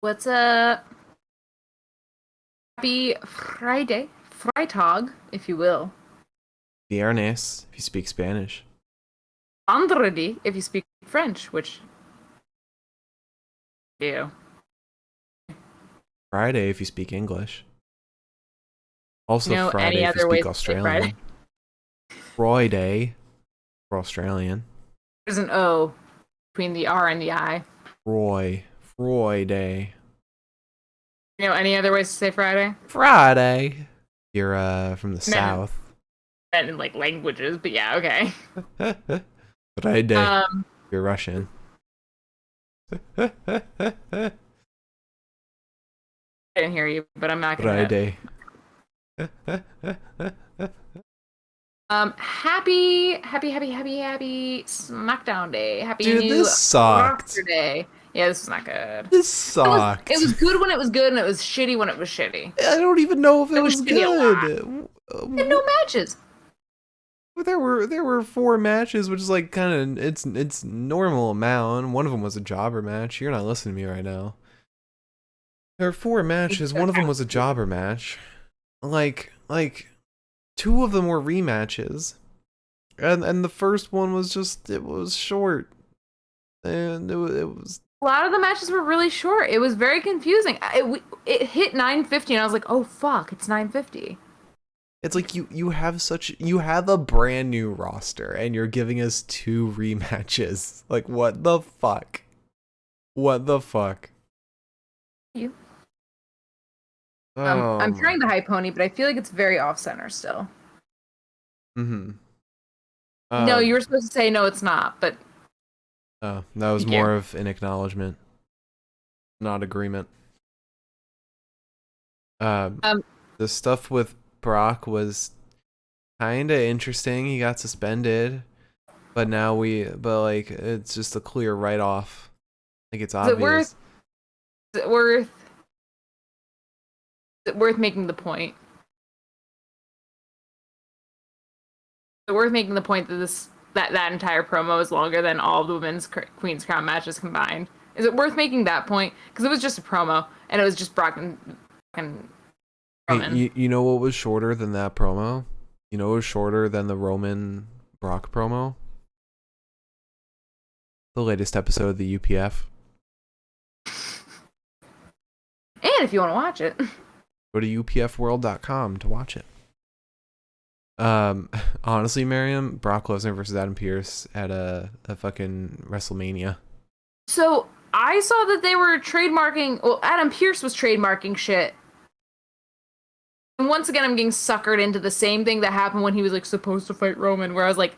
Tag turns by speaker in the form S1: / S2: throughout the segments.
S1: What's up? Happy Friday. Freitag, if you will.
S2: Viernes, if you speak Spanish.
S1: Vendredi, if you speak French, which you.
S2: Friday, if you speak English. Also
S1: Any
S2: Friday, if you
S1: other ways
S2: speak
S1: to say Friday?
S2: Australian. Friday, for Australian.
S1: There's an O between the R and the I.
S2: Friday.
S1: Any other ways to say Friday?
S2: Friday. You're from the
S1: Men
S2: south.
S1: in like languages, but yeah, okay.
S2: Friday.
S1: Um,
S2: You're Russian.
S1: I didn't hear you, but I'm not gonna.
S2: Friday.
S1: Happy Smackdown Day. Happy
S2: Dude,
S1: new
S2: this
S1: roster
S2: sucked.
S1: day. Yeah, this is not good.
S2: This
S1: It
S2: sucked.
S1: was good when it was good, and it was shitty when it was shitty.
S2: I don't even know if it
S1: It was
S2: was
S1: shitty a lot.
S2: good.
S1: And no matches.
S2: Well, there were four matches, which is like kind of it's normal amount. One of them was a jobber match. You're not listening to me right now. There were four matches. One of them was a jobber match. Like two of them were rematches, and the first one was just it was short, and it was.
S1: A lot of the matches were really short. It was very confusing. It hit 9:50, and I was like, "Oh fuck, it's 9:50."
S2: It's like you have a brand new roster and you're giving us two rematches. Like what the fuck? What the fuck?
S1: You.
S2: Oh
S1: I'm
S2: my.
S1: trying the high pony, but I feel like it's very off center still.
S2: Mm-hmm.
S1: No,
S2: Um.
S1: you were supposed to say no, it's not, but
S2: Oh, that was
S1: thank you.
S2: more of an acknowledgement, not agreement. Um.
S1: Um,
S2: The stuff with Brock was kind of interesting. He got suspended, but but like, it's just a clear write off. Like, it's
S1: is it worth?
S2: obvious.
S1: Is it worth? Is it worth making the point? Is it worth making the point that that entire promo is longer than all of the women's Queen's Crown matches combined? Is it worth making that point? Because it was just a promo, and it was just Brock and
S2: Hey,
S1: Roman.
S2: you know what was shorter than that promo? You know what was shorter than the Roman Brock promo? The latest episode of the UPF.
S1: And if you want to watch it,
S2: Go to upfworld.com to watch it. Honestly, Miriam, Brock Lesnar versus Adam Pearce at a fucking WrestleMania.
S1: so I saw that they were trademarking. Well, Adam Pearce was trademarking shit. And once again, I'm getting suckered into the same thing that happened when he was like supposed to fight Roman, where I was like,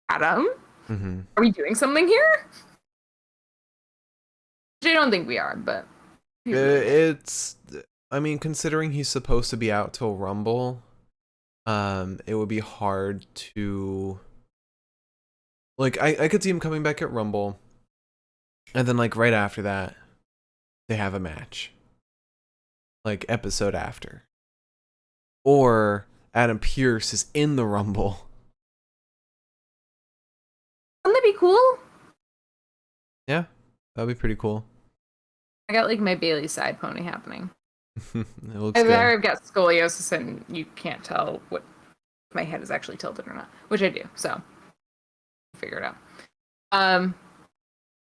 S1: Adam,
S2: Mm-hmm.
S1: are we doing something here? Which I don't think we are, but he's really good.
S2: It's, I mean, considering he's supposed to be out till Rumble, it would be hard to, like, I could see him coming back at Rumble, and then like right after that, they have a match, like episode after, or Adam Pearce is in the Rumble.
S1: Wouldn't that be cool?
S2: Yeah, that'd be pretty cool.
S1: I got like my Bailey side pony happening.
S2: It looks good.
S1: I've got scoliosis, and you can't tell what my head is actually tilted or not, which I do. So figure it out. Um,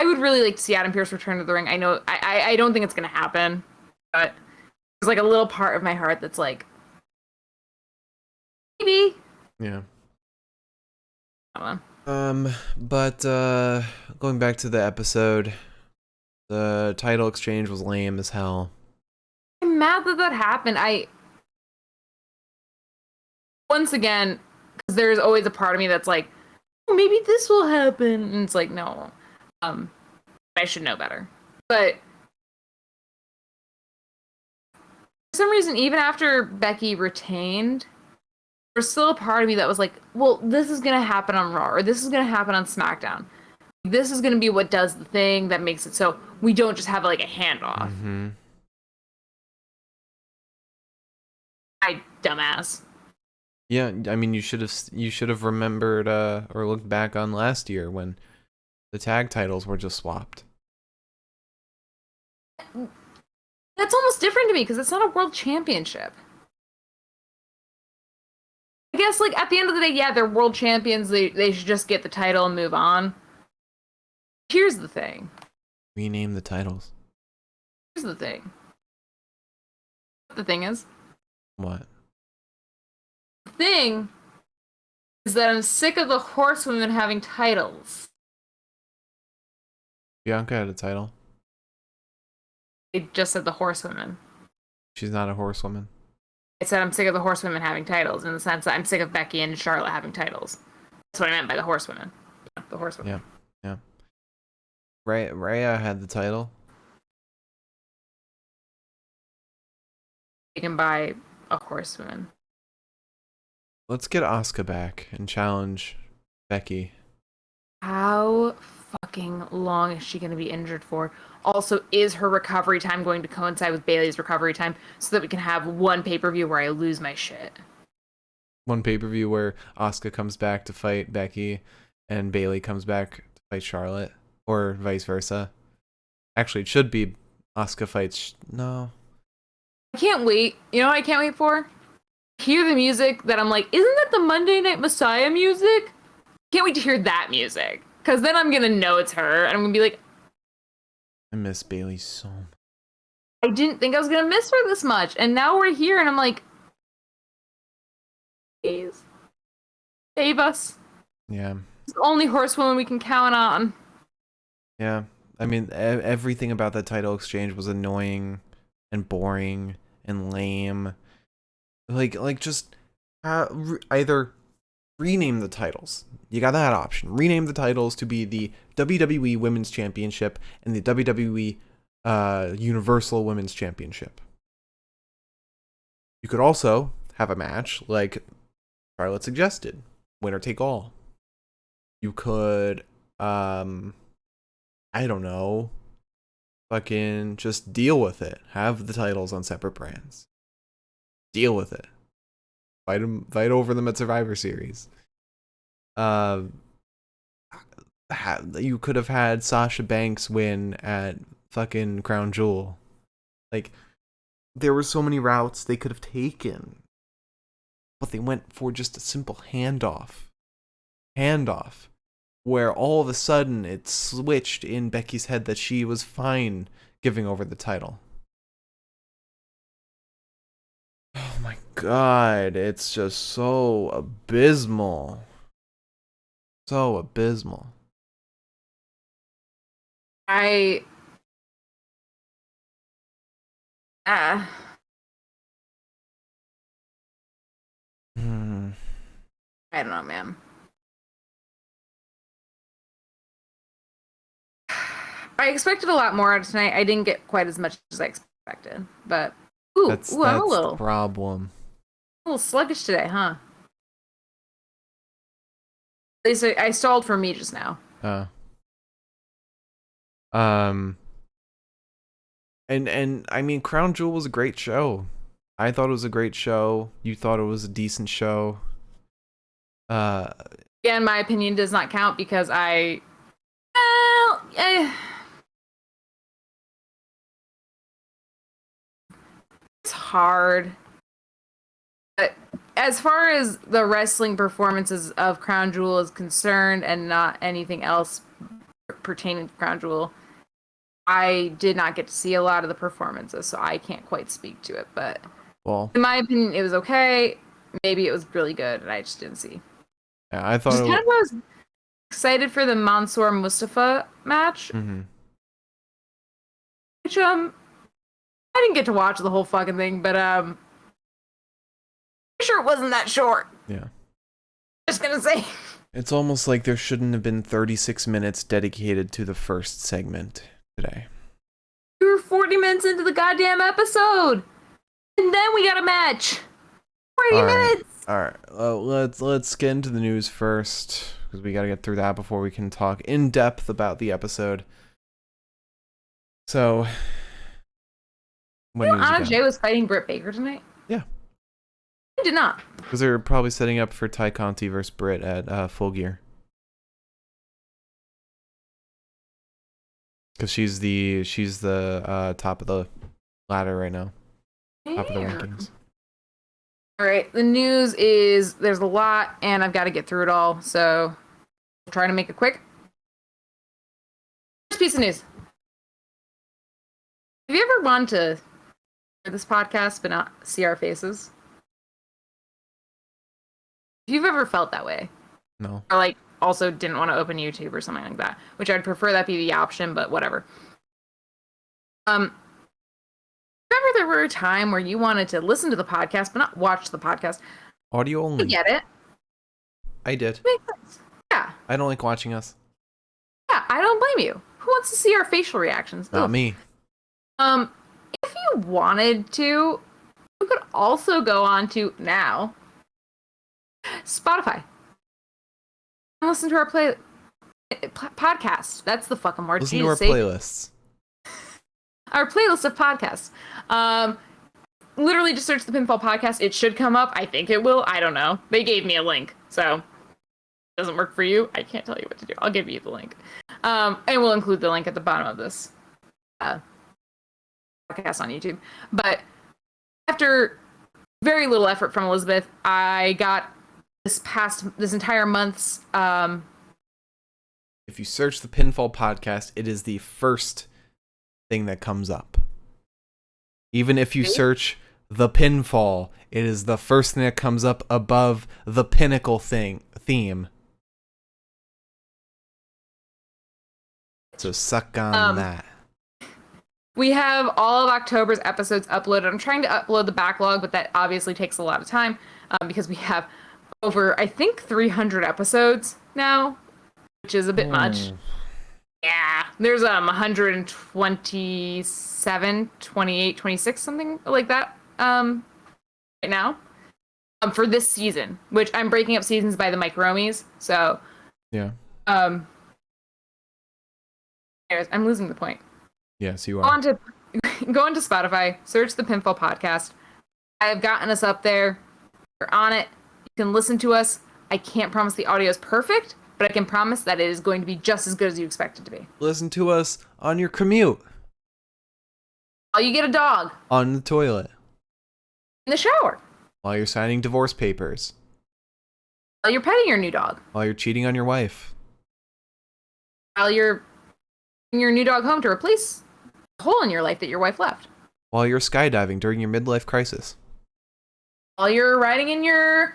S1: I would really like to see Adam Pearce return to the ring. I know I don't think it's gonna happen, but there's like a little part of my heart that's like maybe.
S2: Yeah.
S1: I don't know.
S2: But going back to the episode, the title exchange was lame as hell.
S1: I'm mad that that happened. I once again because there's always a part of me that's like, oh, maybe this will happen, and it's like no, um, I should know better. But for some reason, even after Becky retained, there's still a part of me that was like, well, this is gonna happen on Raw, or this is gonna happen on SmackDown. This is gonna be what does the thing that makes it so we don't just have like a handoff.
S2: Mm-hmm.
S1: I dumbass.
S2: Yeah, I mean you should have remembered or looked back on last year when the tag titles were just swapped.
S1: That's almost different to me because it's not a world championship. I guess, like, at the end of the day, yeah, they're world champions. They should just get the title and move on. Here's the thing.
S2: Rename the titles.
S1: Here's the thing. The thing is?
S2: What?
S1: The thing is that I'm sick of the horsewomen having titles.
S2: Bianca had a title.
S1: I just said the horsewomen.
S2: She's not a horsewoman.
S1: I said I'm sick of the horsewomen having titles in the sense that I'm sick of Becky and Charlotte having titles. That's what I meant by the horsewomen. The horsewomen.
S2: Yeah. Rhea had the title.
S1: Taken by a horsewoman.
S2: Let's get Asuka back and challenge Becky.
S1: How fucking long is she going to be injured for? Also, is her recovery time going to coincide with Bayley's recovery time so that we can have one pay-per-view where I lose my shit?
S2: One pay-per-view where Asuka comes back to fight Becky and Bayley comes back to fight Charlotte, or vice versa. Actually, it should be Asuka fights... No.
S1: I can't wait. You know what I can't wait for? Hear the music that I'm like, isn't that the Monday Night Messiah music? Can't wait to hear that music. Because then I'm going to know it's her, and I'm going to be like,
S2: I miss Bayley so much.
S1: I didn't think I was going to miss her this much. And now we're here, and I'm like, please, save us.
S2: Yeah.
S1: It's the only horsewoman we can count on.
S2: Yeah. I mean, everything about that title exchange was annoying and boring and lame. Like just either rename the titles. You got that option. Rename the titles to be the WWE Women's Championship and the WWE Universal Women's Championship. You could also have a match like Charlotte suggested, winner take all. You could, I don't know, fucking just deal with it. Have the titles on separate brands. Deal with it. Fight over them at Survivor Series. You could have had Sasha Banks win at fucking Crown Jewel. Like, there were so many routes they could have taken. But they went for just a simple handoff. Where all of a sudden it switched in Becky's head that she was fine giving over the title. Oh my god, it's just so abysmal. So abysmal.
S1: I don't know, man. I expected a lot more out of tonight. I didn't get quite as much as I expected, but
S2: That's
S1: I'm a little
S2: problem.
S1: sluggish today, huh? At least I stalled for me just now.
S2: And I mean, Crown Jewel was a great show. I thought it was a great show. You thought it was a decent show.
S1: Again, my opinion does not count because it's hard. But as far as the wrestling performances of Crown Jewel is concerned and not anything else pertaining to Crown Jewel, I did not get to see a lot of the performances, so I can't quite speak to it. But in my opinion, it was okay. Maybe it was really good, and I just didn't see.
S2: Yeah, I thought.
S1: I was excited for the Monsoor Mustapha match, which I didn't get to watch the whole fucking thing, but I'm sure it wasn't that short.
S2: Yeah.
S1: Just gonna say.
S2: It's almost like there shouldn't have been 36 minutes dedicated to the first segment today.
S1: We were 40 minutes into the goddamn episode, and then we got a match. 40 minutes.
S2: All right. Let's get into the news first because we got to get through that before we can talk in depth about the episode. So,
S1: Anna Jay was fighting Britt Baker tonight.
S2: Yeah.
S1: I did not.
S2: Because they're probably setting up for Ty Conti versus Britt at Full Gear. Because she's the top of the ladder right now. Top of the
S1: Damn.
S2: rankings.
S1: All right, the news is there's a lot, and I've got to get through it all, so I'll try to make it quick. First piece of news. Have you ever wanted to hear this podcast but not see our faces? If you've ever felt that way.
S2: No.
S1: Or like also didn't want to open YouTube or something like that, which I'd prefer that be the option, but whatever. Remember there were a time where you wanted to listen to the podcast but not watch the podcast?
S2: Audio only.
S1: I get it.
S2: I did.
S1: Makes sense. Yeah.
S2: I don't like watching us.
S1: Yeah, I don't blame you. Who wants to see our facial reactions?
S2: Not
S1: Ugh.
S2: me.
S1: If you wanted to, you could also go on to now Spotify and listen to our podcast. That's the fucking word.
S2: Listen to our playlists.
S1: Our playlist of podcasts. Literally just search the Pinfall Podcast. It should come up. I think it will. I don't know. They gave me a link, so if it doesn't work for you, I can't tell you what to do. I'll give you the link. And we'll include the link at the bottom of this podcast on YouTube. But after very little effort from Elizabeth, I got this entire month's
S2: If you search the Pinfall Podcast, it is the first thing that comes up. Even if you search the Pinfall, it is the first thing that comes up above the Pinnacle theme. So suck on that.
S1: We have all of October's episodes uploaded. I'm trying to upload the backlog, but that obviously takes a lot of time because we have over, I think, 300 episodes now, which is a bit much. Yeah, there's 127, 28, 26, something like that right now for this season, which I'm breaking up seasons by the Micromies. So
S2: yeah.
S1: Anyways, I'm losing the point.
S2: Yes, you are.
S1: Go on to Spotify, search the Pinfall Podcast. I have gotten us up there. We're on it. You can listen to us. I can't promise the audio is perfect, but I can promise that it is going to be just as good as you expect it to be.
S2: Listen to us on your commute.
S1: While you get a dog.
S2: On the toilet.
S1: In the shower.
S2: While you're signing divorce papers.
S1: While you're petting your new dog.
S2: While you're cheating on your wife.
S1: While you're bringing your new dog home to replace the hole in your life that your wife left.
S2: While you're skydiving during your midlife crisis.
S1: While you're riding in your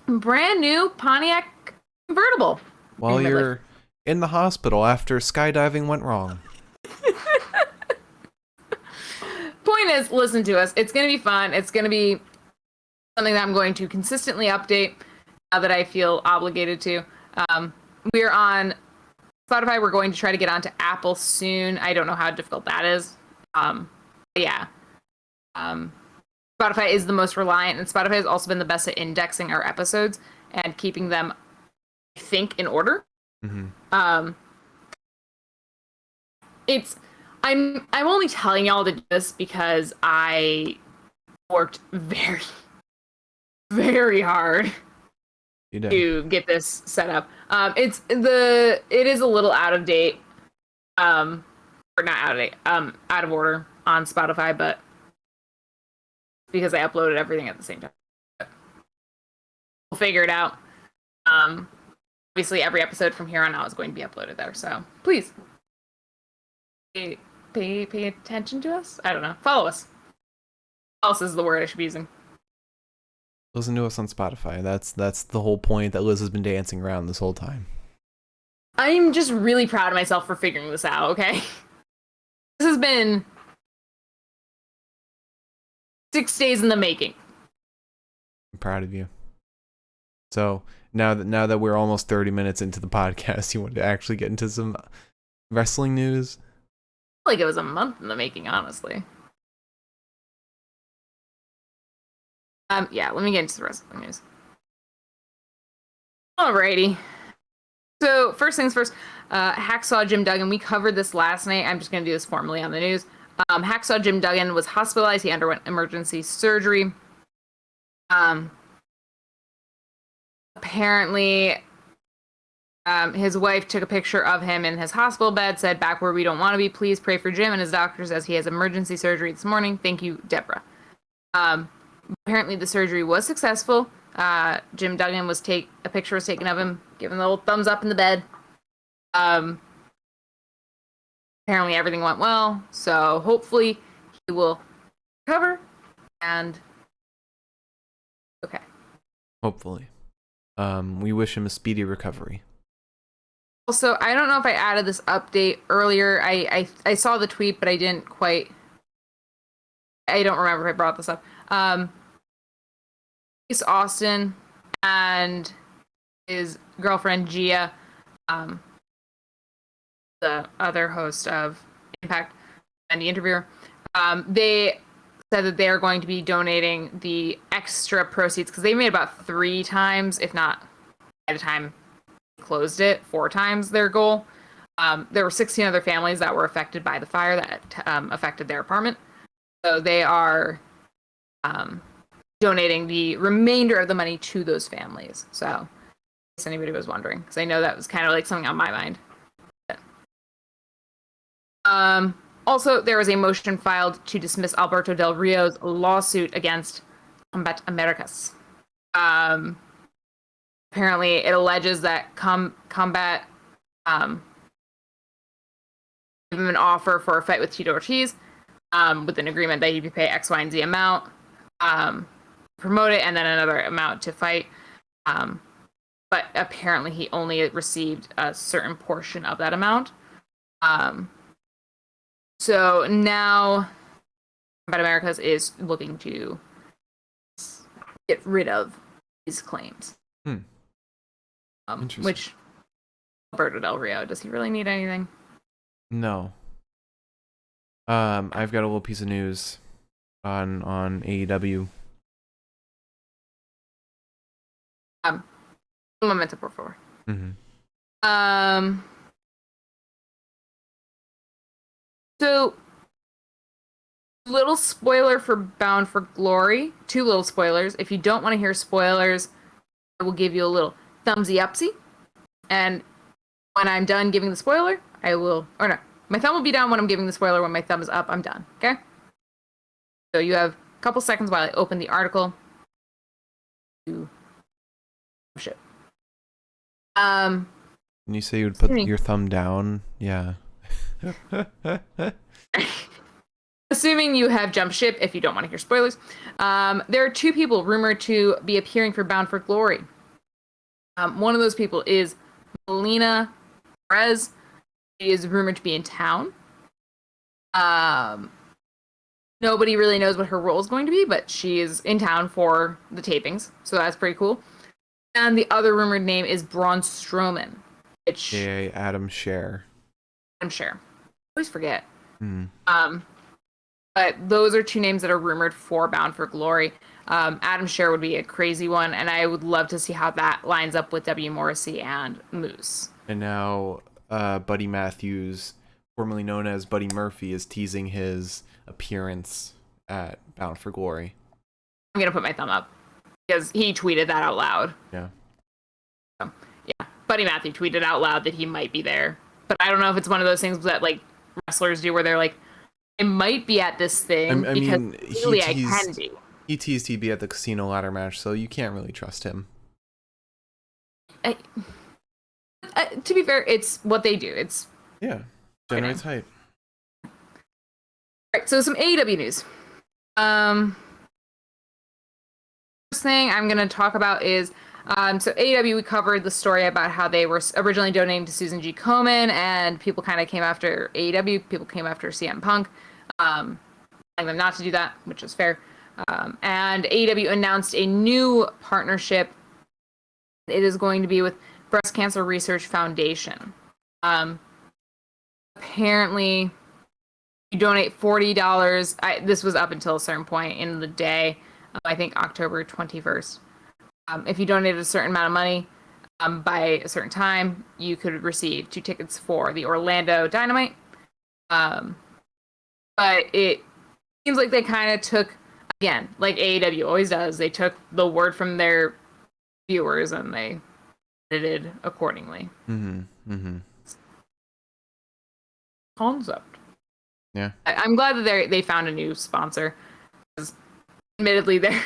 S1: brand new Pontiac convertible.
S2: While you're in the hospital after skydiving went wrong.
S1: Point is, listen to us. It's going to be fun. It's going to be something that I'm going to consistently update now that I feel obligated to. We're on Spotify. We're going to try to get onto Apple soon. I don't know how difficult that is. But yeah. Spotify is the most reliant, and Spotify has also been the best at indexing our episodes and keeping them, I think, in order.
S2: Mm-hmm.
S1: I'm only telling y'all to do this because I worked very, very hard to get this set up. It is a little out of date, or not out of date, out of order on Spotify, but because I uploaded everything at the same time. We'll figure it out. Obviously, every episode from here on out is going to be uploaded there, so please pay attention to us. I don't know. Follow us. Else is the word I should be using.
S2: Listen to us on Spotify. That's the whole point that Liz has been dancing around this whole time.
S1: I'm just really proud of myself for figuring this out, okay? This has been 6 days in the making.
S2: I'm proud of you. So now that we're almost 30 minutes into the podcast, you want to actually get into some wrestling news?
S1: I feel like it was a month in the making, honestly. Yeah, let me get into the wrestling news. Alrighty. So, first things first, Hacksaw Jim Duggan. We covered this last night. I'm just going to do this formally on the news. Hacksaw Jim Duggan was hospitalized. He underwent emergency surgery. Apparently, His wife took a picture of him in his hospital bed, said, "Back where we don't want to be. Please pray for Jim and his doctors as he has emergency surgery this morning. Thank you, Deborah." Apparently the surgery was successful. Jim Duggan a picture was taken of him, giving the old thumbs up in the bed. Apparently everything went well, so hopefully he will recover and okay.
S2: Hopefully. We wish him a speedy recovery.
S1: Also, I don't know if I added this update earlier. I saw the tweet, but I didn't quite. I don't remember if I brought this up. It's Austin and his girlfriend Gia, the other host of Impact and the interviewer. They said that they are going to be donating the extra proceeds because they made about 3 times, if not by the time they closed it, 4 times their goal. There were 16 other families that were affected by the fire that affected their apartment. So they are donating the remainder of the money to those families. So, in case anybody was wondering, because I know that was kind of like something on my mind. Also, there was a motion filed to dismiss Alberto Del Rio's lawsuit against Combat Americas. Apparently, it alleges that Combat gave him an offer for a fight with Tito Ortiz, with an agreement that he'd be paid X, Y, and Z amount, promote it, and then another amount to fight. But apparently, he only received a certain portion of that amount. So now, Combat Americas is looking to get rid of these claims. Which, Alberto Del Rio, does he really need anything?
S2: No. I've got a little piece of news on AEW.
S1: Un momento, por favor.
S2: Mm-hmm.
S1: So, little spoiler for Bound for Glory. 2 little spoilers. If you don't want to hear spoilers, I will give you a little thumbsy-upsy. And when I'm done giving the spoiler, I will... Or no, my thumb will be down when I'm giving the spoiler. When my thumb is up, I'm done. Okay? So you have a couple seconds while I open the article. Shit.
S2: When you say you would put your thumb down, yeah.
S1: Assuming you have jumped ship, if you don't want to hear spoilers, there are 2 people rumored to be appearing for Bound for Glory. One of those people is Melina Perez. She is rumored to be in town. Nobody really knows what her role is going to be, but she is in town for the tapings, so that's pretty cool. And the other rumored name is Braun Strowman.
S2: Adam Scherr.
S1: Adam Scherr. I always forget. But those are 2 names that are rumored for Bound for Glory. Adam Scherr would be a crazy one, and I would love to see how that lines up with W. Morrissey and Moose.
S2: And now Buddy Matthews, formerly known as Buddy Murphy, is teasing his appearance at Bound for Glory.
S1: I'm going to put my thumb up because he tweeted that out loud.
S2: Yeah.
S1: So, yeah. Buddy Matthews tweeted out loud that he might be there. But I don't know if it's one of those things that like wrestlers do where they're like, I might be at this thing
S2: I
S1: because
S2: mean,
S1: really I can be.
S2: He teased he'd be at the casino ladder match, so you can't really trust him.
S1: To be fair, it's what they do. It's
S2: Generates hype.
S1: All right, so some AEW news. First thing I'm going to talk about is so AEW, we covered the story about how they were originally donating to Susan G. Komen, and people kind of came after AEW. People came after CM Punk, telling them not to do that, which is fair. And AEW announced a new partnership. It is going to be with Breast Cancer Research Foundation. Apparently, you donate $40. This was up until a certain point in the day, I think October 21st. If you donated a certain amount of money by a certain time, you could receive 2 tickets for the Orlando Dynamite. But it seems like they kind of took, again, like AEW always does, they took the word from their viewers and they edited accordingly. Concept.
S2: Yeah.
S1: I'm glad that they found a new sponsor. Because admittedly, their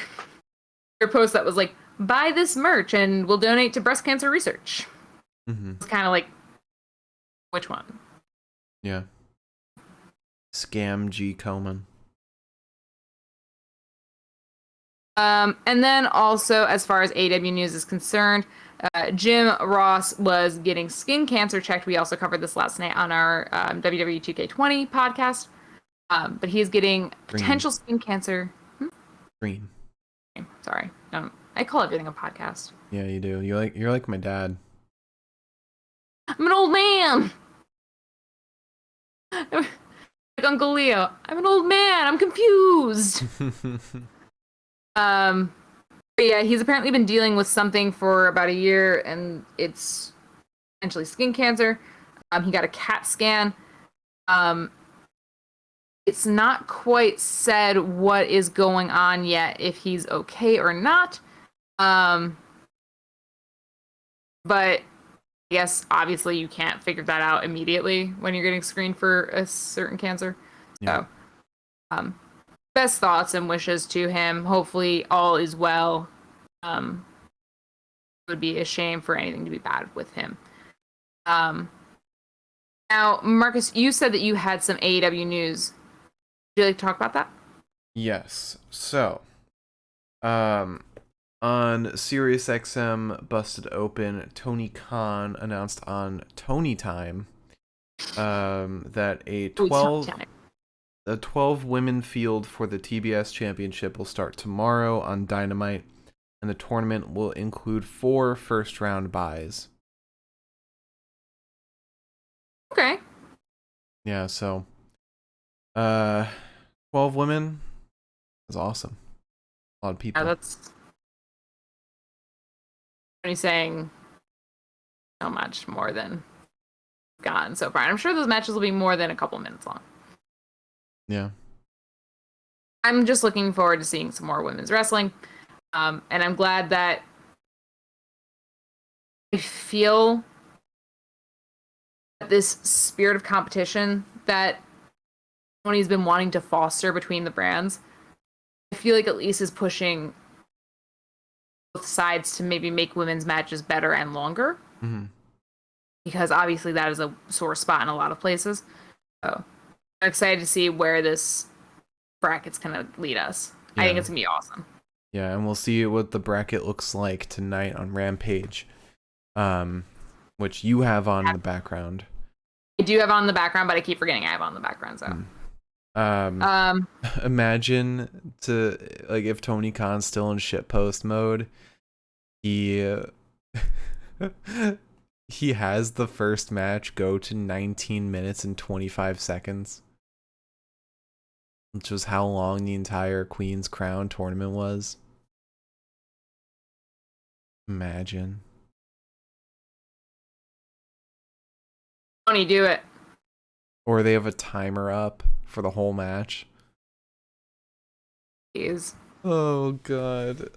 S1: post that was like, buy this merch and we'll donate to breast cancer research. It's kind of like, which one?
S2: Yeah. Scam G. Komen.
S1: And then also, as far as AW news is concerned, Jim Ross was getting skin cancer checked. We also covered this last night on our WWE 2K20 podcast. But he's getting potential skin cancer.
S2: Green.
S1: Sorry. I call everything a podcast.
S2: Yeah, you do. You're like my dad.
S1: I'm an old man. Like Uncle Leo. I'm an old man. I'm confused. But yeah, he's apparently been dealing with something for about a year, and it's essentially skin cancer. He got a CAT scan. It's not quite said what is going on yet, if he's okay or not. But yes, obviously you can't figure that out immediately when you're getting screened for a certain cancer.
S2: Yeah.
S1: So, best thoughts and wishes to him. Hopefully all is well. It would be a shame for anything to be bad with him. Now, Marcus, you said that you had some AEW news. Would you like to talk about that?
S2: Yes. So, on SiriusXM Busted Open, Tony Khan announced on Tony Time that a 12 women field for the TBS Championship will start tomorrow on Dynamite, and the tournament will include 4 first-round buys.
S1: Okay.
S2: Yeah, so 12 women is awesome. A lot of people.
S1: Yeah, that's only saying so much more than gotten so far. And I'm sure those matches will be more than a couple minutes long.
S2: Yeah.
S1: I'm just looking forward to seeing some more women's wrestling. And I'm glad that I feel that this spirit of competition that Tony's been wanting to foster between the brands, I feel like at least is pushing both sides to maybe make women's matches better and longer. Because obviously that is a sore spot in a lot of places. So I'm excited to see where this bracket's gonna lead us.
S2: Yeah.
S1: I think it's gonna be awesome.
S2: Yeah, and we'll see what the bracket looks like tonight on Rampage, which you have on in the background.
S1: I do have on the background, but I keep forgetting I have on the background. So,
S2: imagine if Tony Khan's still in shitpost mode, he has the first match go to 19 minutes and 25 seconds. Which was how long the entire Queen's Crown tournament was. Imagine.
S1: Tony, do it.
S2: Or they have a timer up for the whole match.
S1: Jeez.
S2: Oh god.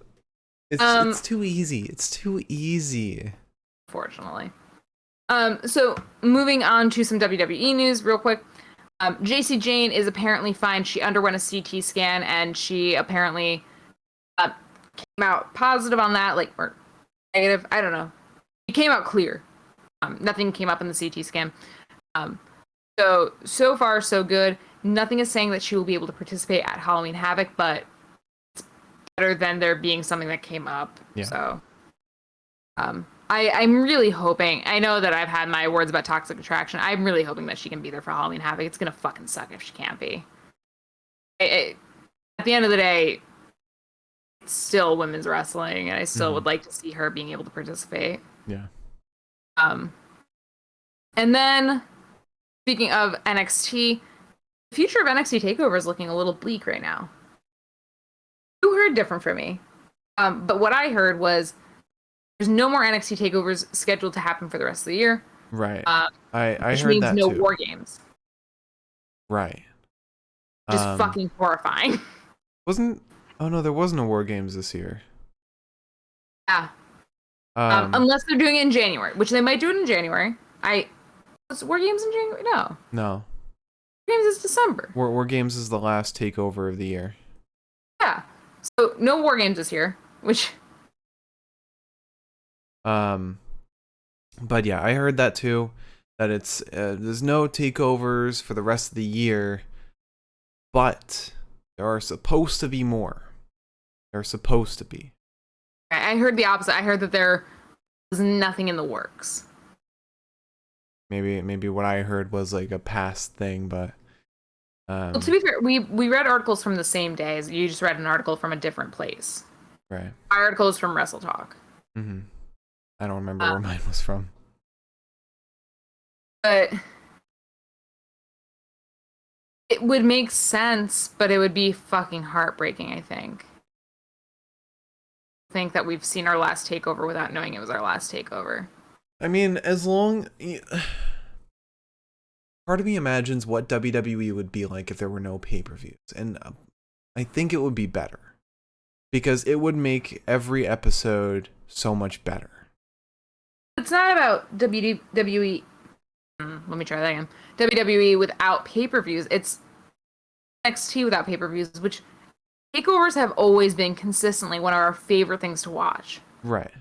S2: It's too easy. It's too easy.
S1: Fortunately. So moving on to some WWE news real quick. JC Jane is apparently fine. She underwent a CT scan and she apparently came out positive on that, or negative. I don't know. It came out clear. Nothing came up in the CT scan. So far, so good. Nothing is saying that she will be able to participate at Halloween Havoc, but it's better than there being something that came up.
S2: Yeah.
S1: So, I'm really hoping. I know that I've had my words about Toxic Attraction. I'm really hoping that she can be there for Halloween Havoc. It's gonna fucking suck if she can't be. At the end of the day, it's still women's wrestling, and I still would like to see her being able to participate.
S2: Yeah.
S1: And then, speaking of NXT, the future of NXT TakeOver is looking a little bleak right now. You heard different from me. But what I heard was there's no more NXT TakeOvers scheduled to happen for the rest of the year.
S2: Right. I
S1: which
S2: heard
S1: means
S2: that
S1: no
S2: too.
S1: War Games.
S2: Right.
S1: Just fucking horrifying.
S2: Oh no, there wasn't a War Games this year.
S1: Yeah. Unless they're doing it in January, which they might do it in January. War Games in January? No.
S2: No.
S1: War Games is December.
S2: War Games is the last takeover of the year.
S1: Yeah. So no War Games this year, which.
S2: But yeah, I heard that too. That it's there's no takeovers for the rest of the year, but there are supposed to be more. There are supposed to be.
S1: I heard the opposite. I heard that there was nothing in the works.
S2: Maybe what I heard was like a past thing, but
S1: well, to be fair, we read articles from the same day. As you just read an article from a different place.
S2: Right.
S1: My article is from Wrestle Talk.
S2: Mm-hmm. I don't remember where mine was from.
S1: But it would make sense, but it would be fucking heartbreaking, I think. That we've seen our last takeover without knowing it was our last takeover.
S2: I mean, as long... Part of me imagines what WWE would be like if there were no pay-per-views. And I think it would be better. Because it would make every episode so much better.
S1: It's not about WWE... Let me try that again. WWE without pay-per-views. It's NXT without pay-per-views, which... Takeovers have always been consistently one of our favorite things to watch.
S2: Right.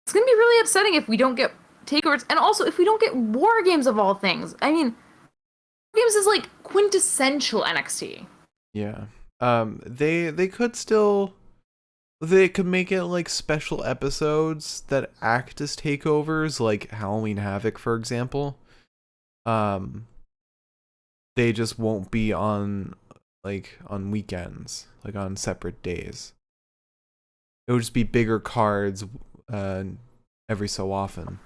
S1: It's going to be really upsetting if we don't get takeovers, and also if we don't get War Games of all things. I mean, War Games is like quintessential NXT.
S2: Yeah. They could still... They could make it like special episodes that act as takeovers, like Halloween Havoc, for example. They just won't be on weekends, like on separate days. It would just be bigger cards every so often.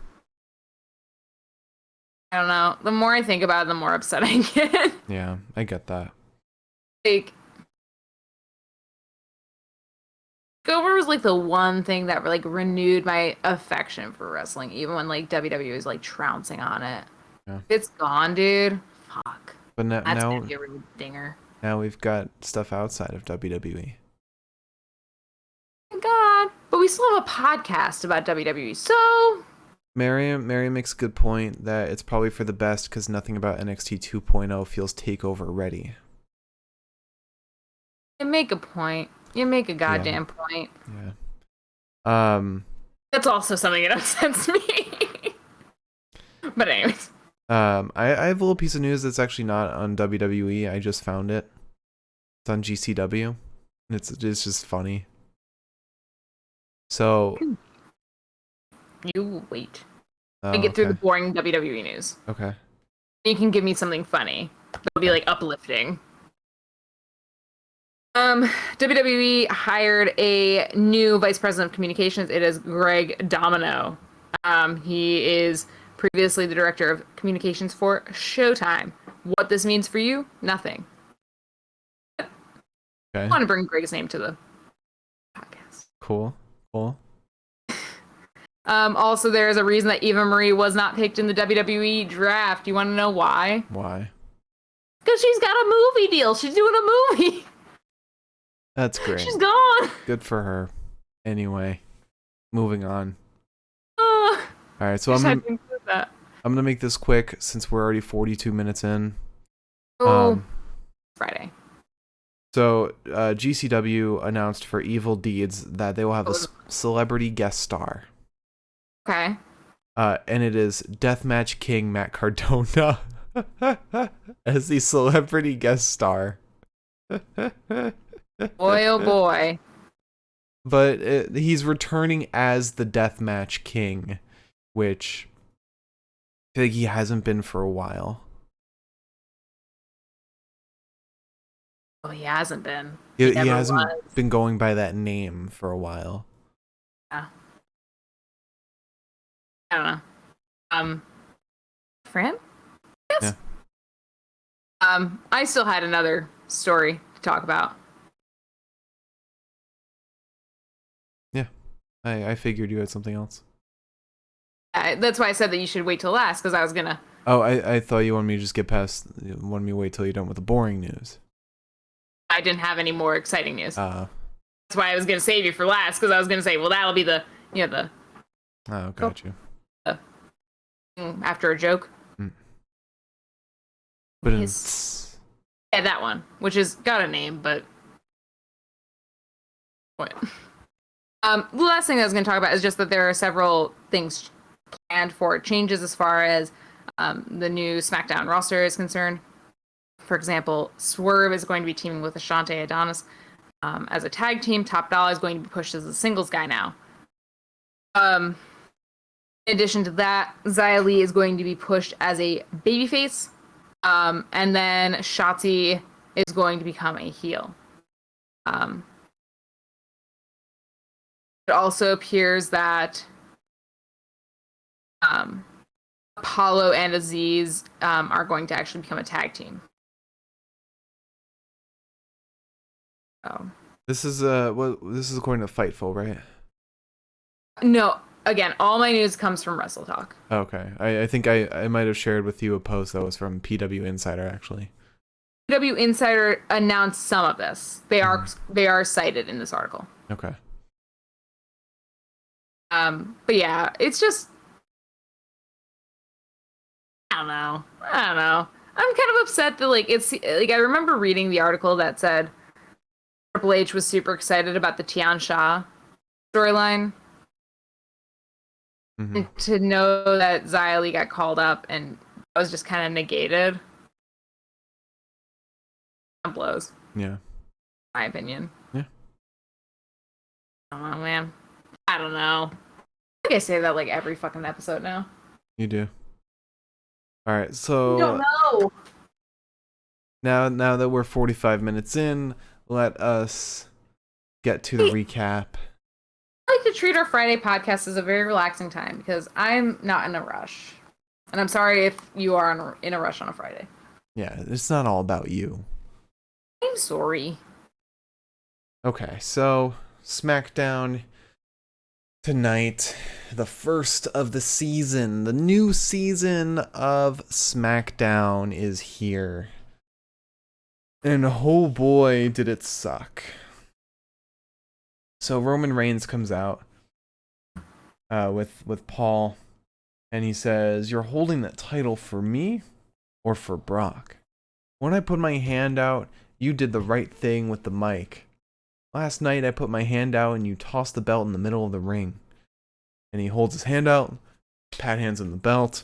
S1: I don't know. The more I think about it, the more upset I get.
S2: Yeah, I get that.
S1: Like, Takeover was like the one thing that like renewed my affection for wrestling, even when like WWE was like trouncing on it.
S2: Yeah.
S1: It's gone, dude. Fuck.
S2: But
S1: That's
S2: now
S1: gonna be a real dinger.
S2: Now we've got stuff outside of WWE.
S1: Oh my God. But we still have a podcast about WWE, so...
S2: Mariam makes a good point that it's probably for the best because nothing about NXT 2.0 feels takeover ready.
S1: You make a point. You make a goddamn point.
S2: Yeah.
S1: That's also something that upsets me. But anyways.
S2: I have a little piece of news that's actually not on WWE. I just found it. It's on GCW. It's just funny. So
S1: you wait. I get through the boring WWE news.
S2: Okay.
S1: You can give me something funny. That'll be like uplifting. WWE hired a new vice president of communications. It is Greg Domino. He is previously the director of communications for Showtime. What this means for you? Nothing. Okay. I want to bring Greg's name to the podcast.
S2: Cool.
S1: Also, there is a reason that Eva Marie was not picked in the WWE draft. You want to know why?
S2: Why?
S1: Because she's got a movie deal. She's doing a movie.
S2: That's great.
S1: She's gone.
S2: Good for her. Anyway, moving on. All right, so I'm gonna make this quick since we're already 42 minutes in.
S1: Friday.
S2: So GCW announced for Evil Deeds that they will have a celebrity guest star.
S1: Okay.
S2: And it is Deathmatch King Matt Cardona as the celebrity guest star.
S1: Boy, oh boy.
S2: But he's returning as the Deathmatch King, which I feel like he hasn't been for a while.
S1: Oh, he hasn't been.
S2: He hasn't been going by that name for a while.
S1: Yeah. I don't know. For him? Yes. Yeah. I still had another story to talk about.
S2: Yeah. I figured you had something else.
S1: That's why I said that you should wait till last, because I was gonna...
S2: Oh, I thought you wanted me to just get past... You wanted me to wait till you're done with the boring news.
S1: I didn't have any more exciting news.
S2: That's
S1: why I was gonna save you for last, because I was gonna say, well, that'll be the You know,
S2: Oh, got you.
S1: the after a joke.
S2: Mm. But
S1: Yeah, that one, which has got a name, but what? The last thing I was going to talk about is just that there are several things planned for changes as far as the new SmackDown roster is concerned. For example, Swerve is going to be teaming with Ashante Adonis as a tag team. Top Dollar is going to be pushed as a singles guy now. In addition to that, Xia Li is going to be pushed as a babyface. And then Shotzi is going to become a heel. It also appears that Apollo and Aziz are going to actually become a tag team. Oh.
S2: this is this is according to Fightful, right?
S1: No, again, all my news comes from Wrestle Talk.
S2: Okay. I think I might have shared with you a post that was from PW Insider, actually.
S1: PW Insider announced some of this. They are cited in this article.
S2: Okay.
S1: But yeah, it's just I don't know. I'm kind of upset that it's like I remember reading the article that said Triple H was super excited about the Tian Sha storyline.
S2: Mm-hmm.
S1: And to know that Xia Li got called up and that was just kind of negated. That blows.
S2: Yeah.
S1: My opinion.
S2: Yeah.
S1: I don't know, man. I don't know. I think I say that every fucking episode now.
S2: You do. All right, so
S1: I don't know.
S2: Now that we're 45 minutes in, let us get to the recap.
S1: I like to treat our Friday podcast as a very relaxing time because I'm not in a rush. And I'm sorry if you are in a rush on a Friday.
S2: Yeah, it's not all about you.
S1: I'm sorry.
S2: Okay, so SmackDown tonight, the first of the season, the new season of SmackDown is here. And oh boy, did it suck. So Roman Reigns comes out with Paul, and he says, "You're holding that title for me or for Brock? When I put my hand out, you did the right thing with the mic. Last night I put my hand out and you tossed the belt in the middle of the ring." And he holds his hand out, pat hands on the belt.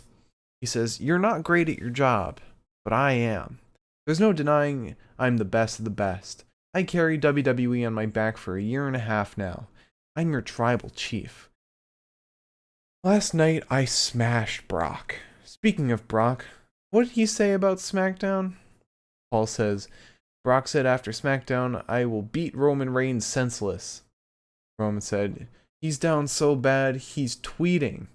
S2: He says, "You're not great at your job, but I am. There's no denying I'm the best of the best. I carry WWE on my back for a year and a half now. I'm your tribal chief. Last night I smashed Brock. Speaking of Brock, what did he say about SmackDown?" Paul says, "Brock said after SmackDown, I will beat Roman Reigns senseless." Roman said, "He's down so bad, he's tweeting.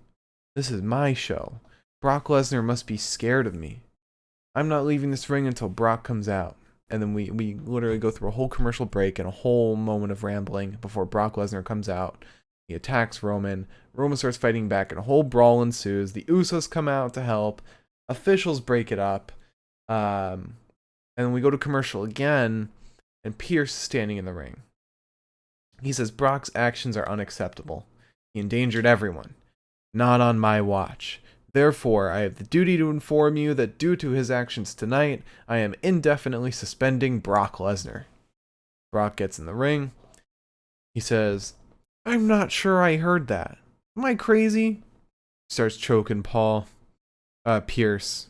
S2: This is my show. Brock Lesnar must be scared of me. I'm not leaving this ring until Brock comes out." And then we literally go through a whole commercial break and a whole moment of rambling before Brock Lesnar comes out. He attacks Roman. Roman starts fighting back and a whole brawl ensues. The Usos come out to help. Officials break it up. And then we go to commercial again, and Pierce is standing in the ring. He says Brock's actions are unacceptable. He endangered everyone. Not on my watch. Therefore, I have the duty to inform you that due to his actions tonight, I am indefinitely suspending Brock Lesnar. Brock gets in the ring. He says, "I'm not sure I heard that. Am I crazy?" Starts choking Pierce.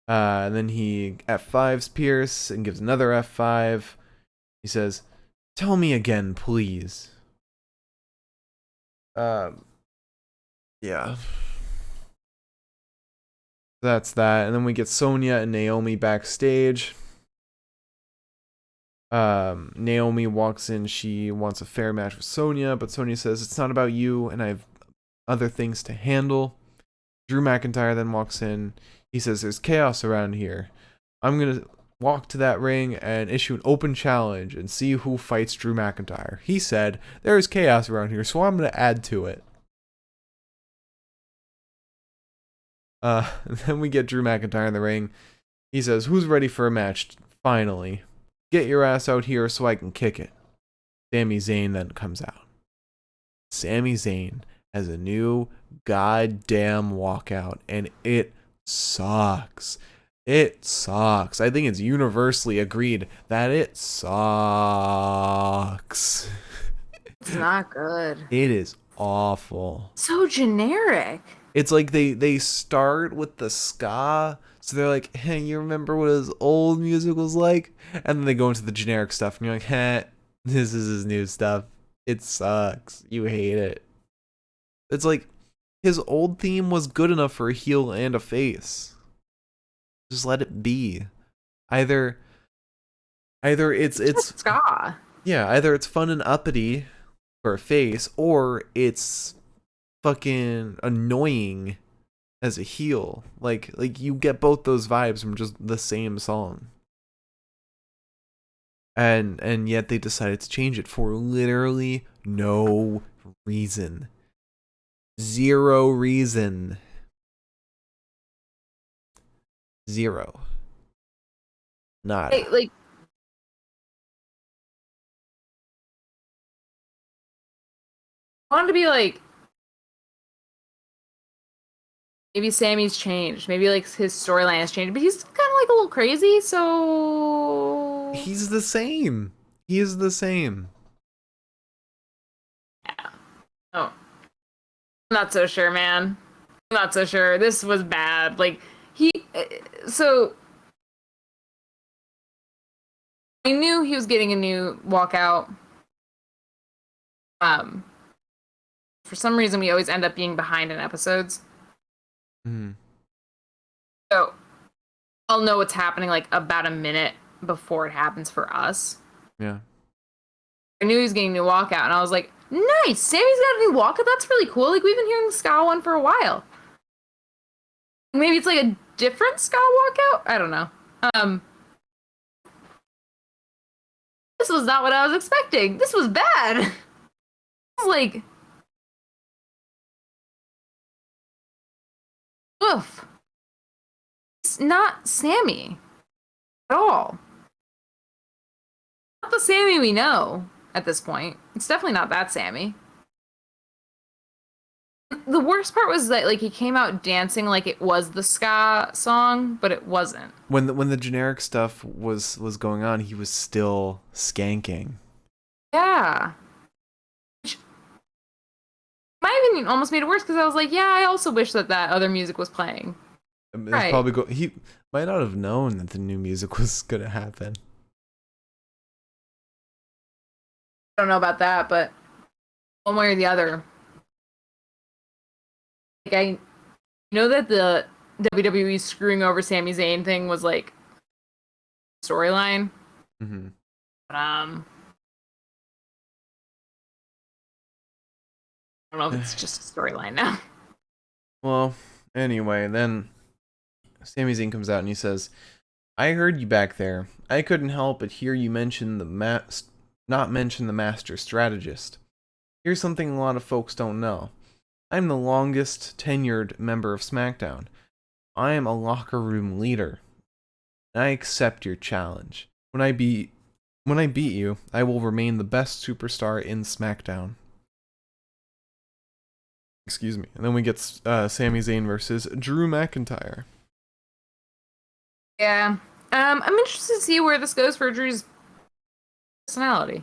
S2: And then he F5s Pierce and gives another F5. He says, "Tell me again, please." Yeah. That's that. And then we get Sonya and Naomi backstage. Naomi walks in. She wants a fair match with Sonya, but Sonya says, "It's not about you, and I have other things to handle." Drew McIntyre then walks in. He says, "There's chaos around here. I'm going to walk to that ring and issue an open challenge and see who fights Drew McIntyre." He said, "There is chaos around here, so I'm going to add to it." Then we get Drew McIntyre in the ring. He says, "Who's ready for a match? Finally. Get your ass out here so I can kick it." Sami Zayn then comes out. Sami Zayn has a new goddamn walkout, and it sucks. It sucks. I think it's universally agreed that it sucks.
S1: It's not good.
S2: It is awful.
S1: So generic.
S2: It's like they start with the ska, so they're like, hey, you remember what his old music was like? And then they go into the generic stuff, and you're like, hey, this is his new stuff. It sucks. You hate it. It's like, his old theme was good enough for a heel and a face. Just let it be. Either it's
S1: ska.
S2: Yeah, either it's fun and uppity for a face, or it's fucking annoying as a heel. Like you get both those vibes from just the same song. And yet they decided to change it for literally no reason. Zero reason. Zero. Not.
S1: Hey, like, I wanted to be like, maybe Sammy's changed. Maybe like his storyline has changed, but he's kind of like a little crazy. So
S2: He's the same. He is the same.
S1: yeah. Oh, I'm not so sure, man. I'm not so sure. This was bad. Like so I knew he was getting a new walkout. For some reason, we always end up being behind in episodes.
S2: Mm.
S1: So I'll know what's happening like about a minute before it happens for us.
S2: Yeah.
S1: I knew he was getting a new walkout, and I was like, nice, Sammy's got a new walkout. That's really cool. Like, we've been hearing the ska one for a while. Maybe it's like a different ska walkout? I don't know. This was not what I was expecting. This was bad. It was like, oof. It's not Sami at all. Not the Sami we know at this point. It's definitely not that Sami. The worst part was that like he came out dancing like it was the ska song, but it wasn't.
S2: When the generic stuff was going on, he was still skanking.
S1: Yeah. Which, my opinion, almost made it worse because I was like, yeah, I also wish that other music was playing.
S2: Right. Probably he might not have known that the new music was gonna happen.
S1: I don't know about that, but one way or the other. Like, I know that the WWE screwing over Sami Zayn thing was like storyline.
S2: Mm-hmm.
S1: But I don't know if it's just a storyline now.
S2: Well, anyway, then Sami Zayn comes out and he says, "I heard you back there. I couldn't help but hear you mention not mention the master strategist. Here's something a lot of folks don't know. I'm the longest tenured member of Smackdown. I am a locker room leader. I accept your challenge. When I beat you, I will remain the best superstar in Smackdown." Excuse me. And then we get Sami Zayn versus Drew McIntyre.
S1: Yeah. I'm interested to see where this goes for Drew's personality.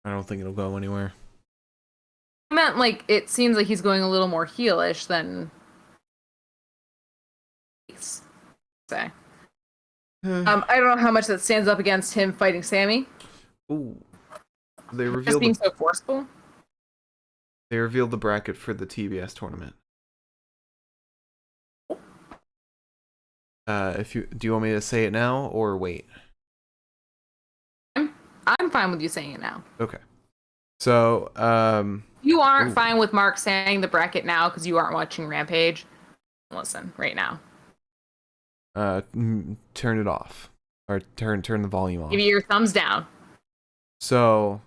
S2: I don't think it'll go anywhere.
S1: I meant like it seems like he's going a little more heelish than say. I don't know how much that stands up against him fighting Sami.
S2: Ooh. They
S1: Just
S2: revealed
S1: being so forceful.
S2: They revealed the bracket for the TBS tournament. Do you want me to say it now or wait?
S1: I'm fine with you saying it now.
S2: Okay. So,
S1: you aren't fine with Mark saying the bracket now because you aren't watching Rampage. Listen, right now.
S2: Turn it off. Or turn the volume off.
S1: Give you your thumbs down.
S2: So,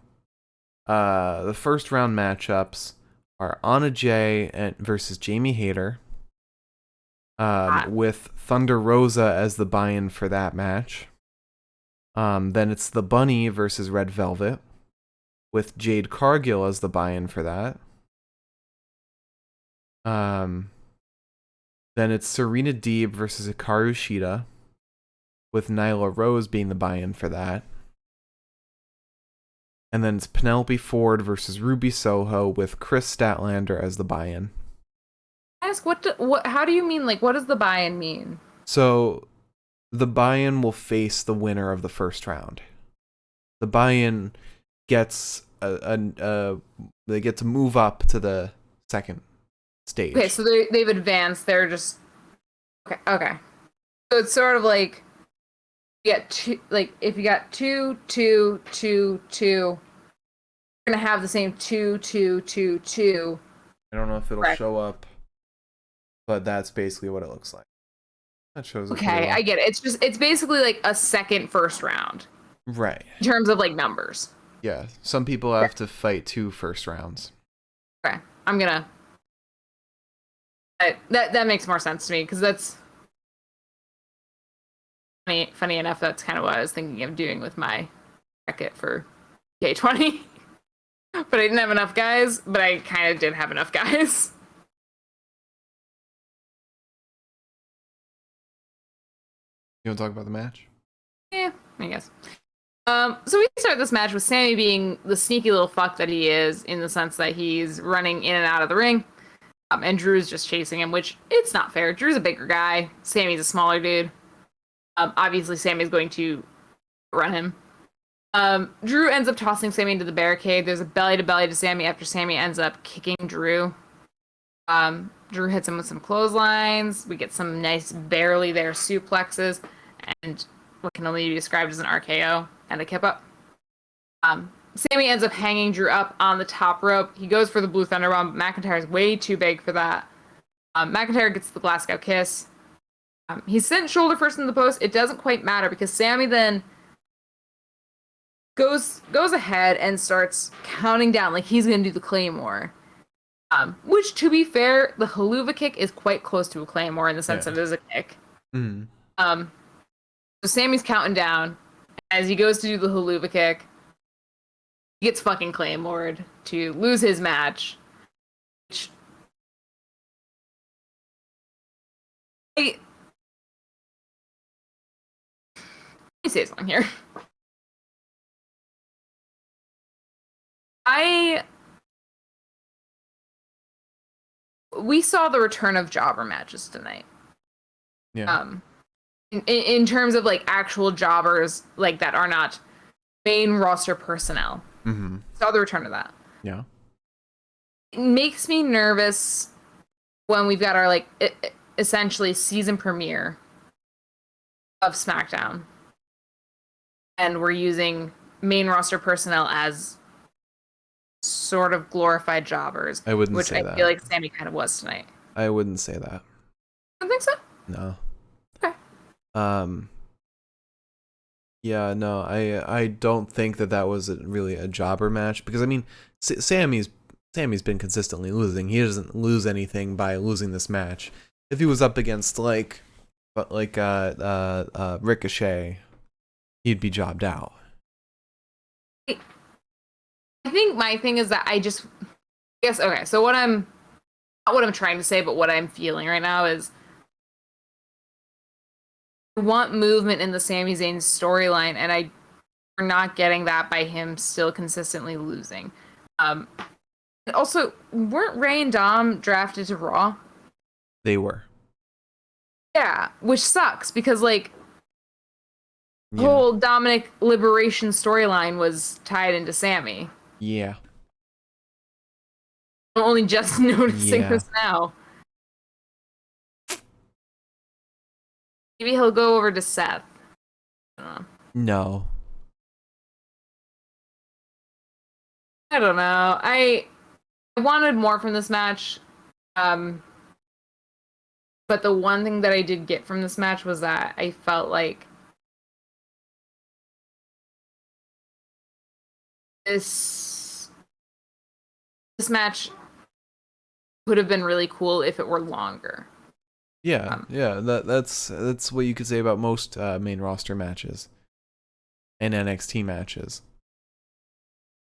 S2: the first round matchups are Anna Jay versus Jamie Hayter. With Thunder Rosa as the buy-in for that match. Then it's the Bunny versus Red Velvet, with Jade Cargill as the buy-in for that. Then it's Serena Deeb versus Hikaru Shida, with Nyla Rose being the buy-in for that. And then it's Penelope Ford versus Ruby Soho with Chris Statlander as the buy-in.
S1: Ask how do you mean, like, what does the buy-in mean?
S2: So the buy-in will face the winner of the first round. The buy-in gets they get to move up to the second stage.
S1: Okay, so they've advanced. They're just okay. So it's sort of like you get two. Like if you got 2, 2, 2, 2, you're gonna have the same 2, 2, 2, 2.
S2: I don't know if it'll show up, but that's basically what it looks like. That shows it.
S1: Okay, I get it. It's basically like a second first round.
S2: Right.
S1: In terms of like numbers.
S2: Yeah. Some people have to fight 2 first rounds.
S1: Okay. I'm gonna that makes more sense to me because that's funny enough. That's kind of what I was thinking of doing with my bracket for K20. But I didn't have enough guys. But I kind of did have enough guys.
S2: You want to talk about the match?
S1: Yeah, I guess. So we start this match with Sami being the sneaky little fuck that he is, in the sense that he's running in and out of the ring. And Drew's just chasing him, which it's not fair. Drew's a bigger guy. Sami's a smaller dude. Obviously, Sami's going to run him. Drew ends up tossing Sami into the barricade. There's a belly-to-belly to Sami after Sami ends up kicking Drew. Drew hits him with some clotheslines. We get some nice barely there suplexes. And what can only be described as an RKO and a kip up. Sami ends up hanging Drew up on the top rope. He goes for the Blue Thunderbomb. McIntyre's way too big for that. McIntyre gets the Glasgow kiss. He's sent shoulder first in the post. It doesn't quite matter because Sami then goes ahead and starts counting down like he's going to do the Claymore. Which, to be fair, the Haluva kick is quite close to a Claymore in the sense that it is a kick.
S2: Mm-hmm.
S1: So Sami's counting down. As he goes to do the Haluva kick, he gets fucking Claymored to lose his match. Which let me say something here. We saw the return of jobber matches tonight.
S2: Yeah.
S1: In terms of like actual jobbers like that are not main roster personnel.
S2: Mm-hmm.
S1: Saw the return of that.
S2: Yeah.
S1: It makes me nervous when we've got our like essentially season premiere of Smackdown and we're using main roster personnel as sort of glorified jobbers.
S2: I wouldn't say that.
S1: Which I feel like Sami kind of was tonight.
S2: I wouldn't say that.
S1: I don't think so?
S2: No.
S1: Okay.
S2: Yeah, no, I don't think that was really a jobber match because I mean, Sami's been consistently losing. He doesn't lose anything by losing this match. If he was up against Ricochet, he'd be jobbed out.
S1: I think my thing is that okay, so not what I'm trying to say, but what I'm feeling right now is I want movement in the Sami Zayn storyline, and we're not getting that by him still consistently losing. Also, weren't Ray and Dom drafted to Raw?
S2: They were.
S1: Yeah, which sucks because the whole Dominic liberation storyline was tied into Sami.
S2: Yeah.
S1: I'm only just noticing this now. Maybe he'll go over to Seth. I don't know.
S2: No.
S1: I don't know. I wanted more from this match. But the one thing that I did get from this match was that I felt like this match would have been really cool if it were longer.
S2: Yeah, that's what you could say about most main roster matches and NXT matches.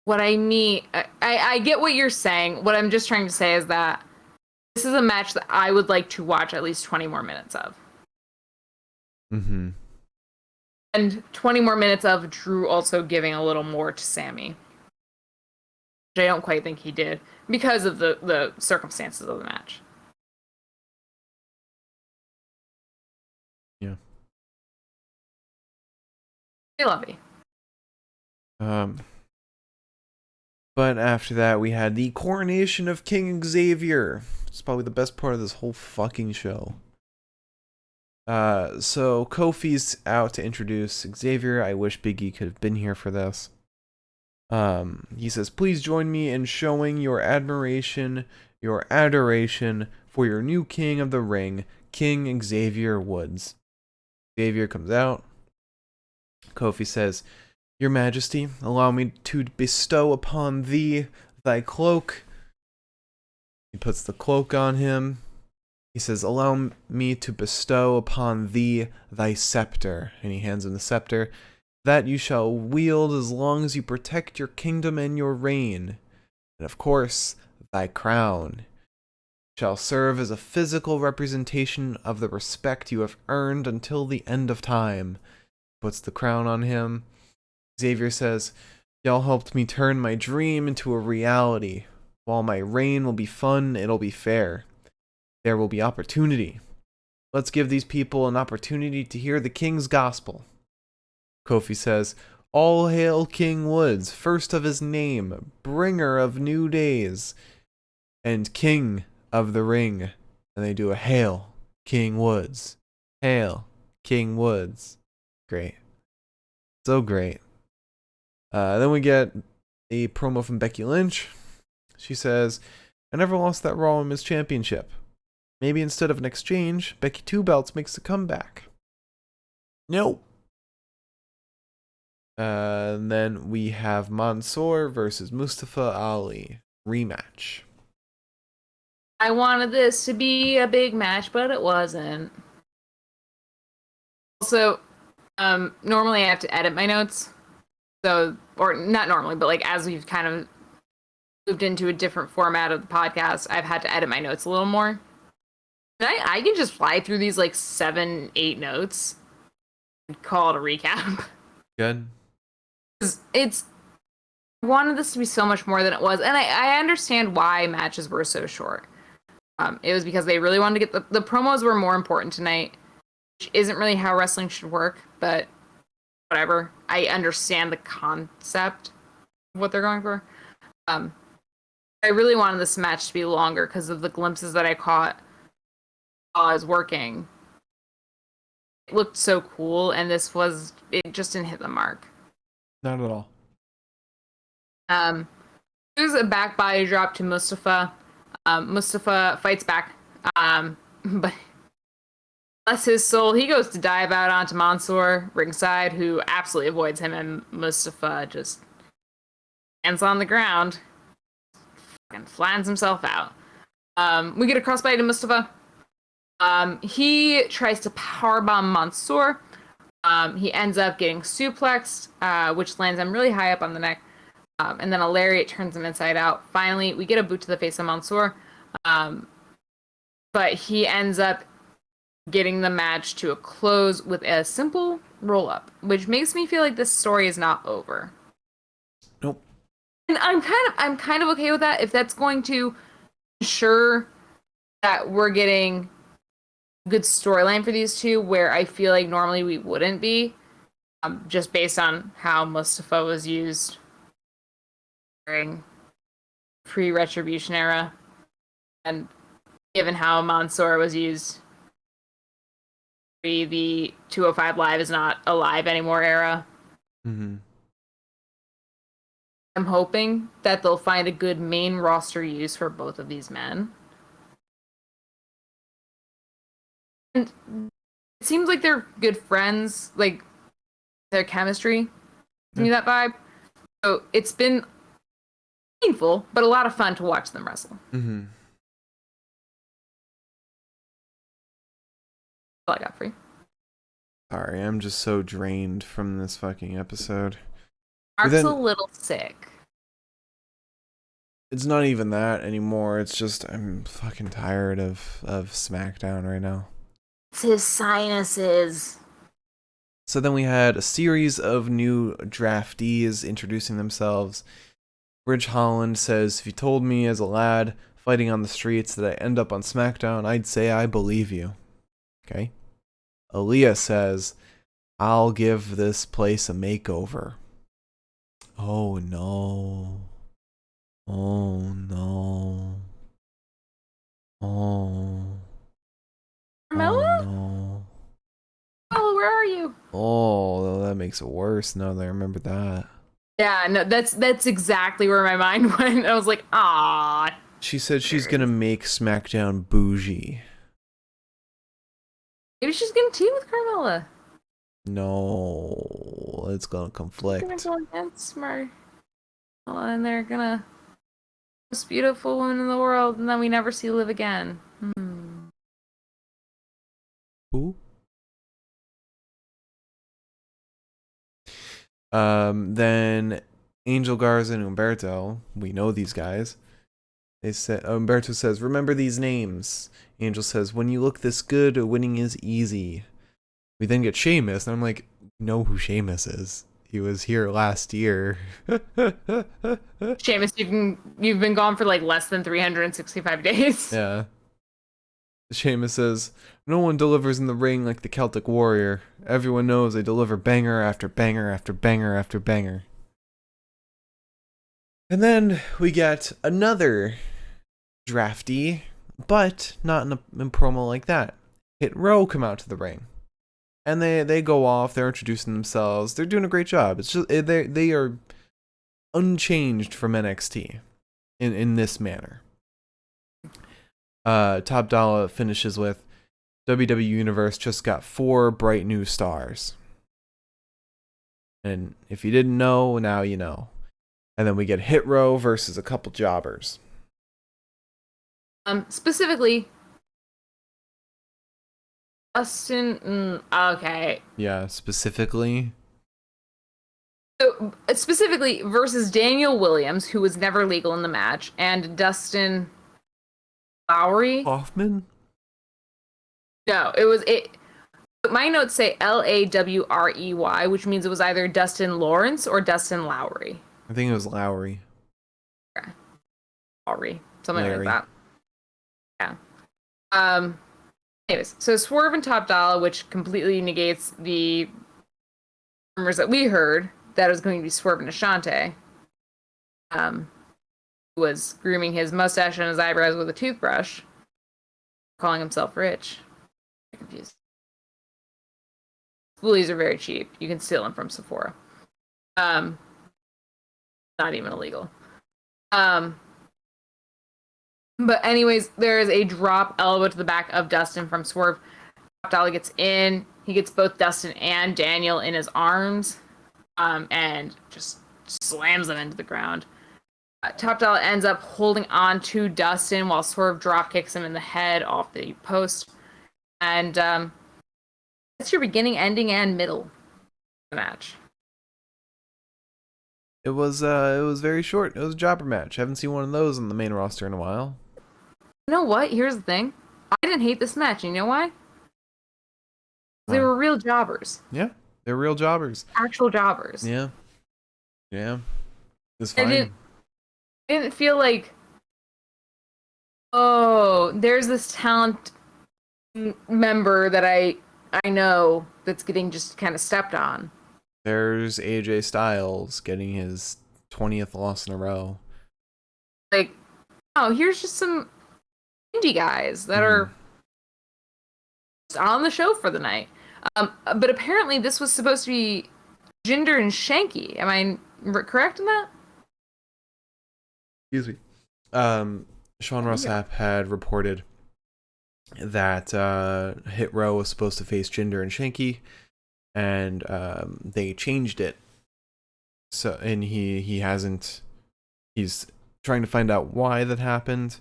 S1: what I mean, I get what you're saying. What I'm just trying to say is that this is a match that I would like to watch at least 20 more minutes of.
S2: Mm-hmm.
S1: And 20 more minutes of Drew also giving a little more to Sami. Which I don't quite think he did because of the circumstances of the match.
S2: Yeah.
S1: I love you.
S2: But after that, we had the coronation of King Xavier. It's probably the best part of this whole fucking show. So Kofi's out to introduce Xavier. I wish Big E could have been here for this. He says, please join me in showing your admiration, your adoration for your new king of the ring, King Xavier Woods. Xavier comes out. Kofi says, Your Majesty, allow me to bestow upon thee thy cloak. He puts the cloak on him. He says, allow me to bestow upon thee thy scepter. And he hands him the scepter. That you shall wield as long as you protect your kingdom and your reign. And of course, thy crown shall serve as a physical representation of the respect you have earned until the end of time. Puts the crown on him. Xavier says, y'all helped me turn my dream into a reality. While my reign will be fun, it'll be fair. There will be opportunity. Let's give these people an opportunity to hear the king's gospel. Kofi says, all hail King Woods, first of his name, bringer of new days, and king of the ring. And they do a hail, King Woods. Hail, King Woods. Great. So great. Then we get a promo from Becky Lynch. She says, I never lost that Raw Women's Championship. Maybe instead of an exchange, Becky Two Belts makes a comeback. No. And then we have Monsoor versus Mustapha Ali rematch.
S1: I wanted this to be a big match, but it wasn't. Also, normally I have to edit my notes. So, or not normally, but like as we've kind of moved into a different format of the podcast, I've had to edit my notes a little more. And I can just fly through these like 7-8 notes and call it a recap.
S2: Good.
S1: It's I wanted this to be so much more than it was, and I understand why matches were so short. It was because they really wanted to get the promos were more important tonight, which isn't really how wrestling should work, but whatever. I understand the concept of what they're going for. I really wanted this match to be longer because of the glimpses that I caught while I was working. It looked so cool, and it just didn't hit the mark.
S2: Not at all.
S1: There's a back body drop to Mustapha. Mustapha fights back, but bless his soul, he goes to dive out onto Mansoor ringside, who absolutely avoids him, and Mustapha just lands on the ground and flans himself out. We get a crossbody to Mustapha. He tries to powerbomb Mansoor. He ends up getting suplexed, which lands him really high up on the neck. And then a lariat turns him inside out. Finally, we get a boot to the face of Monsoor. But he ends up getting the match to a close with a simple roll-up, which makes me feel like this story is not over.
S2: Nope.
S1: And I'm kind of okay with that if that's going to ensure that we're getting good storyline for these two, where I feel like normally we wouldn't be, just based on how Mustapha was used during pre-Retribution era, and given how Mansoor was used pre the 205 Live is not alive anymore era.
S2: Mm-hmm.
S1: I'm hoping that they'll find a good main roster use for both of these men. And it seems like they're good friends, like their chemistry. Give me that vibe. So it's been painful, but a lot of fun to watch them wrestle.
S2: Mm-hmm.
S1: That's all I got for you.
S2: Sorry, I'm just so drained from this fucking episode.
S1: Mark's a little sick.
S2: It's not even that anymore. It's just I'm fucking tired of Smackdown right now.
S1: It's his sinuses.
S2: So then we had a series of new draftees introducing themselves. Ridge Holland says, "If you told me as a lad fighting on the streets that I end up on SmackDown, I'd say I believe you." Okay. Aaliyah says, "I'll give this place a makeover." Oh no. Oh no. Oh. Oh
S1: Carmella?
S2: no.
S1: Oh, where are you?
S2: Oh, that makes it worse now that I remember that.
S1: Yeah, no, that's exactly where my mind went. I was like, ah.
S2: She said she's gonna make SmackDown bougie.
S1: Maybe she's gonna team with Carmella.
S2: No, it's gonna
S1: She's gonna
S2: conflict.
S1: go against Carmella, and they're gonna most beautiful woman in the world, and then we never see Liv again.
S2: Who? Then Angel Garza and Umberto, we know these guys. They said Umberto says, "Remember these names." Angel says, "When you look this good, winning is easy." We then get Sheamus, and I'm like, know who Sheamus is. He was here last year.
S1: Sheamus, you've been gone for like less than 365 days.
S2: Yeah. Sheamus says, "No one delivers in the ring like the Celtic Warrior. Everyone knows they deliver banger after banger after banger after banger." And then we get another draftee, but not in a promo like that. Hit Row come out to the ring. And they go off, they're introducing themselves. They're doing a great job. It's just they are unchanged from NXT in this manner. Top Dollar finishes with, "WWE Universe just got 4 bright new stars." And if you didn't know, now you know. And then we get Hit Row versus a couple jobbers.
S1: Specifically, Austin. Okay.
S2: Yeah, specifically.
S1: So specifically versus Daniel Williams, who was never legal in the match, and Dustin Lowry.
S2: Hoffman?
S1: No, it was it. My notes say Lawrey, which means it was either Dustin Lawrence or Dustin Lowry.
S2: I think it was Lowry.
S1: Okay. Lowry, something
S2: Larry.
S1: like that. Yeah. Anyways, so Swerve and Top Dollar, which completely negates the rumors that we heard that it was going to be Swerve and Ashante. Was grooming his mustache and his eyebrows with a toothbrush, calling himself rich. I'm confused. Spoolies are very cheap. You can steal them from Sephora. Not even illegal. But anyways, there is a drop elbow to the back of Dustin from Swerve. Top Dollar gets in. He gets both Dustin and Daniel in his arms, and just slams them into the ground. Top Dollar ends up holding on to Dustin while Swerve drop kicks him in the head off the post. And that's your beginning, ending, and middle of the match.
S2: It was very short. It was a jobber match. I haven't seen one of those on the main roster in a while.
S1: You know what? Here's the thing. I didn't hate this match. You know why? They
S2: Wow.
S1: were real jobbers.
S2: Yeah, they're real jobbers.
S1: Actual jobbers.
S2: Yeah. It's fine.
S1: I didn't feel like, oh, there's this talent member that I know that's getting just kind of stepped on.
S2: There's AJ Styles getting his 20th loss in a row.
S1: Like, oh, here's just some indie guys that are on the show for the night. But apparently this was supposed to be Jinder and Shanky. Am I correct in that?
S2: Excuse me. Sean Ross Sapp had reported that Hit Row was supposed to face Jinder and Shanky, and they changed it. So, and he hasn't. He's trying to find out why that happened.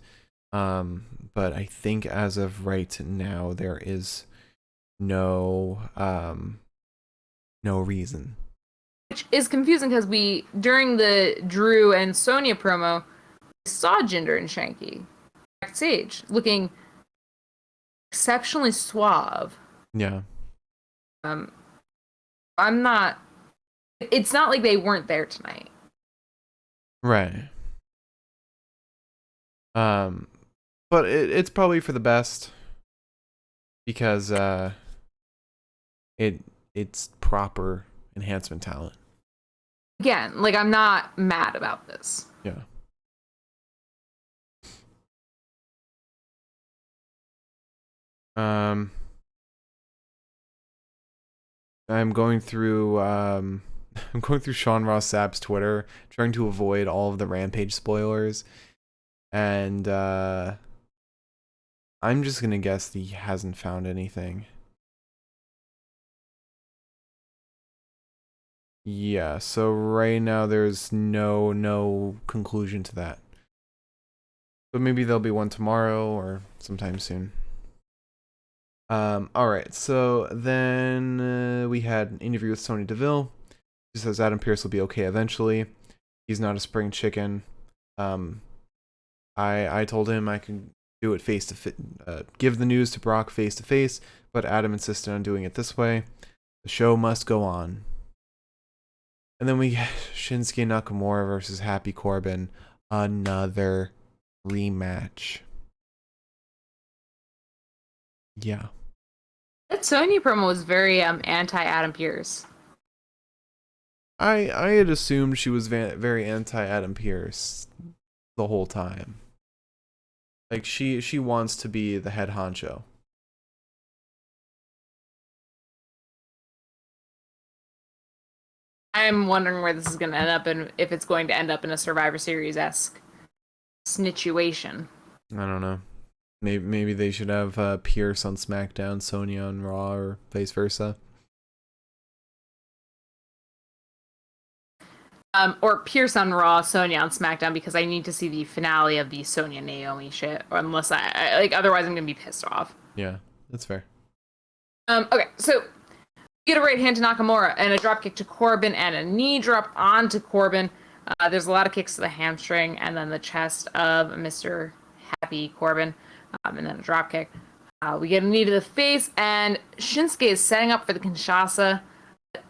S2: But I think as of right now there is no reason.
S1: Which is confusing because during the Drew and Sonya promo, I saw Jinder and Shanky backstage looking exceptionally suave.
S2: Yeah.
S1: I'm not. It's not like they weren't there tonight.
S2: Right. But it's probably for the best because it's proper enhancement talent.
S1: Again, like, I'm not mad about this.
S2: Yeah. I'm going through I'm going through Sean Ross Sapp's Twitter, trying to avoid all of the Rampage spoilers, and I'm just gonna guess that he hasn't found anything. Yeah, so right now there's no conclusion to that. But maybe there'll be one tomorrow or sometime soon. Alright, so then we had an interview with Sonya Deville. She says Adam Pearce will be okay eventually. He's not a spring chicken. I told him I can do it face to face, give the news to Brock face to face, but Adam insisted on doing it this way. The show must go on. And then we get Shinsuke Nakamura versus Happy Corbin, another rematch. Yeah.
S1: That Sonya promo was very anti-Adam Pearce.
S2: I had assumed she was very anti-Adam Pearce the whole time. Like she wants to be the head honcho.
S1: I'm wondering where this is going to end up and if it's going to end up in a Survivor Series-esque situation.
S2: I don't know. Maybe they should have Pierce on SmackDown, Sonya on Raw, or vice versa.
S1: Or Pierce on Raw, Sonya on SmackDown, because I need to see the finale of the Sonya Naomi shit, or unless I like, otherwise I'm gonna be pissed off.
S2: Yeah, that's fair.
S1: Okay, so get a right hand to Nakamura and a drop kick to Corbin and a knee drop onto Corbin. There's a lot of kicks to the hamstring and then the chest of Mr. Happy Corbin, and then a drop kick. We get a knee to the face, and Shinsuke is setting up for the Kinshasa.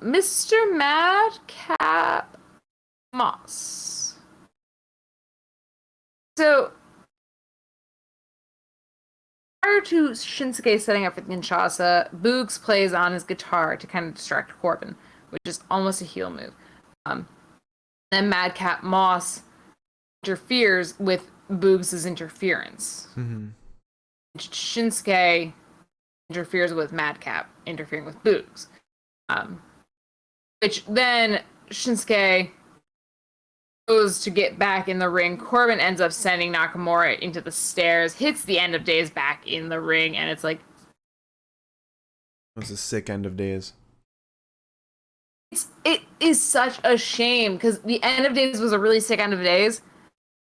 S1: Mr. Madcap Moss. So, prior to Shinsuke setting up for the Kinshasa, Boogs plays on his guitar to kind of distract Corbin, which is almost a heel move. Then Madcap Moss interferes with Boogs' interference.
S2: Mm-hmm.
S1: Shinsuke interferes with Madcap, interfering with Boogs. Which then Shinsuke goes to get back in the ring. Corbin ends up sending Nakamura into the stairs, hits the End of Days back in the ring, and it's like...
S2: It was a sick End of Days.
S1: It is such a shame, because the End of Days was a really sick End of Days.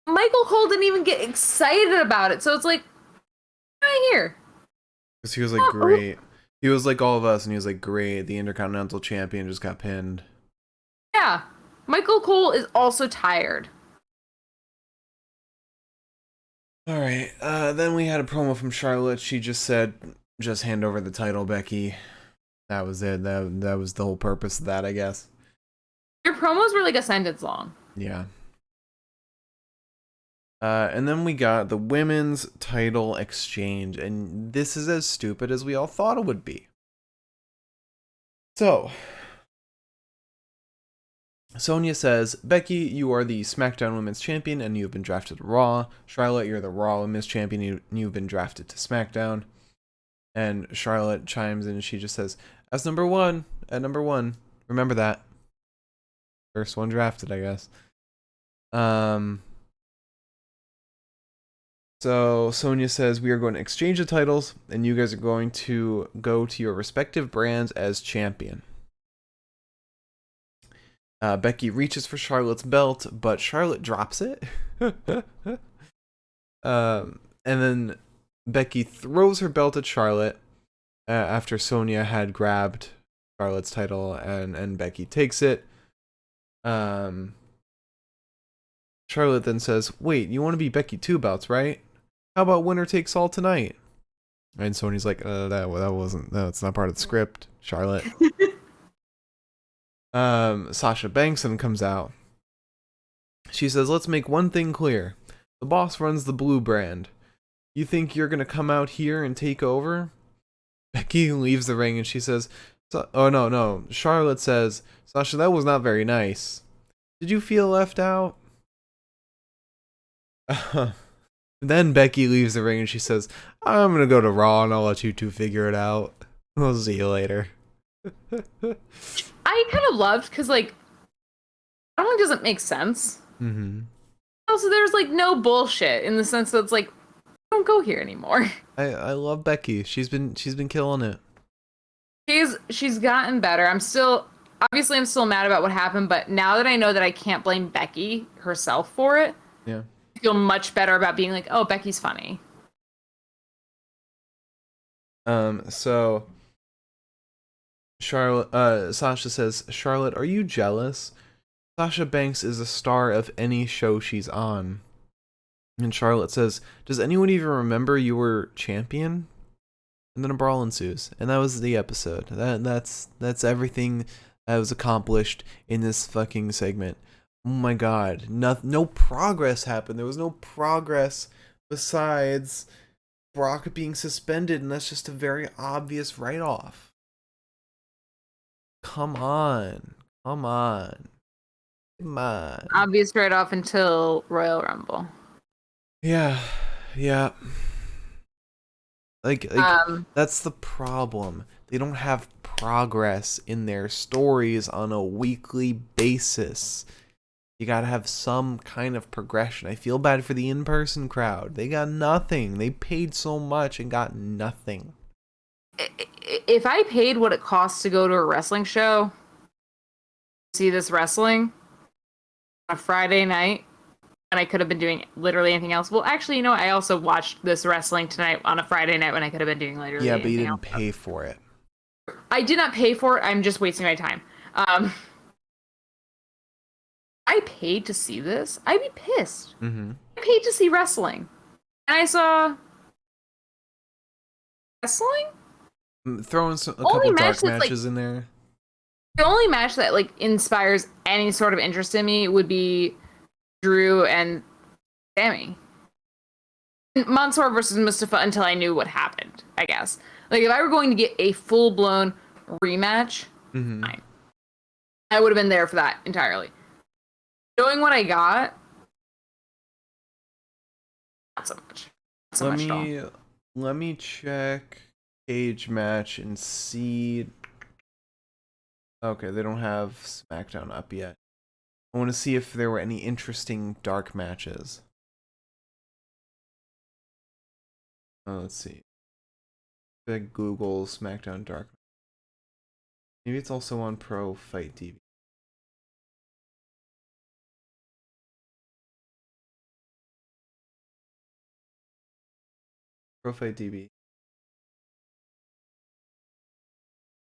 S1: Michael Cole didn't even get excited about it, so it's like, right here.
S2: Because he was like, great. He was like all of us, and he was like, great, the Intercontinental Champion just got pinned.
S1: Yeah. Michael Cole is also tired.
S2: Alright, then we had a promo from Charlotte. She just said, just hand over the title, Becky. That was it. That was the whole purpose of that, I guess.
S1: Your promos were like a sentence long.
S2: Yeah. And then we got the women's title exchange, and this is as stupid as we all thought it would be. So, Sonya says, Becky, you are the SmackDown Women's Champion, and you have been drafted to Raw. Charlotte, you're the Raw Women's Champion, and you've been drafted to SmackDown. And Charlotte chimes in, and she just says, at number one, remember that. First one drafted, I guess. So Sonya says, we are going to exchange the titles, and you guys are going to go to your respective brands as champion. Becky reaches for Charlotte's belt, but Charlotte drops it. And then Becky throws her belt at Charlotte after Sonya had grabbed Charlotte's title, and Becky takes it. Charlotte then says, "Wait, you want to be Becky Two Bouts, right? How about winner takes all tonight?" And Sony's like, that wasn't, no, it's not part of the script, Charlotte." Sasha Banks then comes out. She says, "Let's make one thing clear. The boss runs the blue brand. You think you're gonna come out here and take over?" Becky leaves the ring and she says, "Oh no." Charlotte says, "Sasha, that was not very nice. Did you feel left out?" Then Becky leaves the ring and she says, "I'm gonna go to Raw and I'll let you two figure it out. We'll see you later."
S1: I kind of loved because like not only does it make sense, also there's like no bullshit in the sense that it's like don't go here anymore.
S2: I love Becky. She's been killing it.
S1: She's gotten better. I'm still mad about what happened, but now that I know that I can't blame Becky herself for it,
S2: Yeah.
S1: I feel much better about being like, oh, Becky's funny.
S2: So Sasha says, "Charlotte, are you jealous? Sasha Banks is a star of any show she's on." And Charlotte says, "Does anyone even remember you were champion?" And then a brawl ensues, and that was the episode. That's everything that was accomplished in this fucking segment. Oh my god, no progress happened. There was no progress besides Brock being suspended, and that's just a very obvious write-off. Come on.
S1: Obvious right off until Royal Rumble.
S2: Yeah. Like that's the problem. They don't have progress in their stories on a weekly basis. You gotta have some kind of progression. I feel bad for the in-person crowd. They got nothing. They paid so much and got nothing.
S1: If I paid what it costs to go to a wrestling show, see this wrestling on a Friday night, and I could have been doing literally anything else. Well, actually, you know what? I also watched this wrestling tonight on a Friday night when I could have been doing literally anything else.
S2: Yeah, but you didn't pay for it.
S1: I did not pay for it. I'm just wasting my time. I paid to see this. I'd be pissed.
S2: Mm-hmm.
S1: I paid to see wrestling. And I saw wrestling?
S2: Throwing a couple dark matches
S1: like,
S2: in there.
S1: The only match that like inspires any sort of interest in me would be Drew and Sami. Monsoor versus Mustapha until I knew what happened, I guess. Like, if I were going to get a full-blown rematch, fine. I would have been there for that entirely. Knowing what I got, not so much.
S2: Let me check Cage Match and see. Okay, they don't have Smackdown up yet. I want to see if there were any interesting dark matches. Let's see. Big Google Smackdown Dark. Maybe it's also on Pro Fight TV. Pro Fight TV.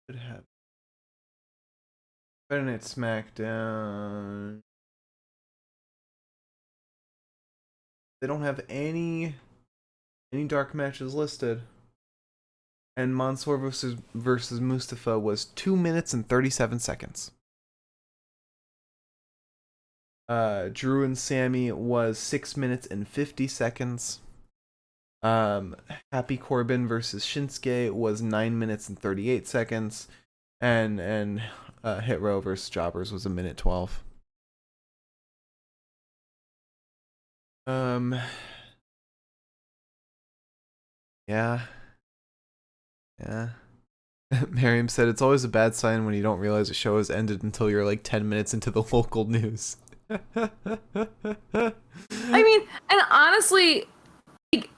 S2: Should have. Better than Smackdown. They don't have any dark matches listed. And Monsoor versus Mustapha was 2 minutes and 37 seconds. Drew and Sami was 6 minutes and 50 seconds. Happy Corbin versus Shinsuke was 9 minutes and 38 seconds. And Hit Row versus Jobbers was 1:12. Yeah. Miriam said it's always a bad sign when you don't realize a show has ended until you're like 10 minutes into the local news.
S1: I mean, and honestly, like,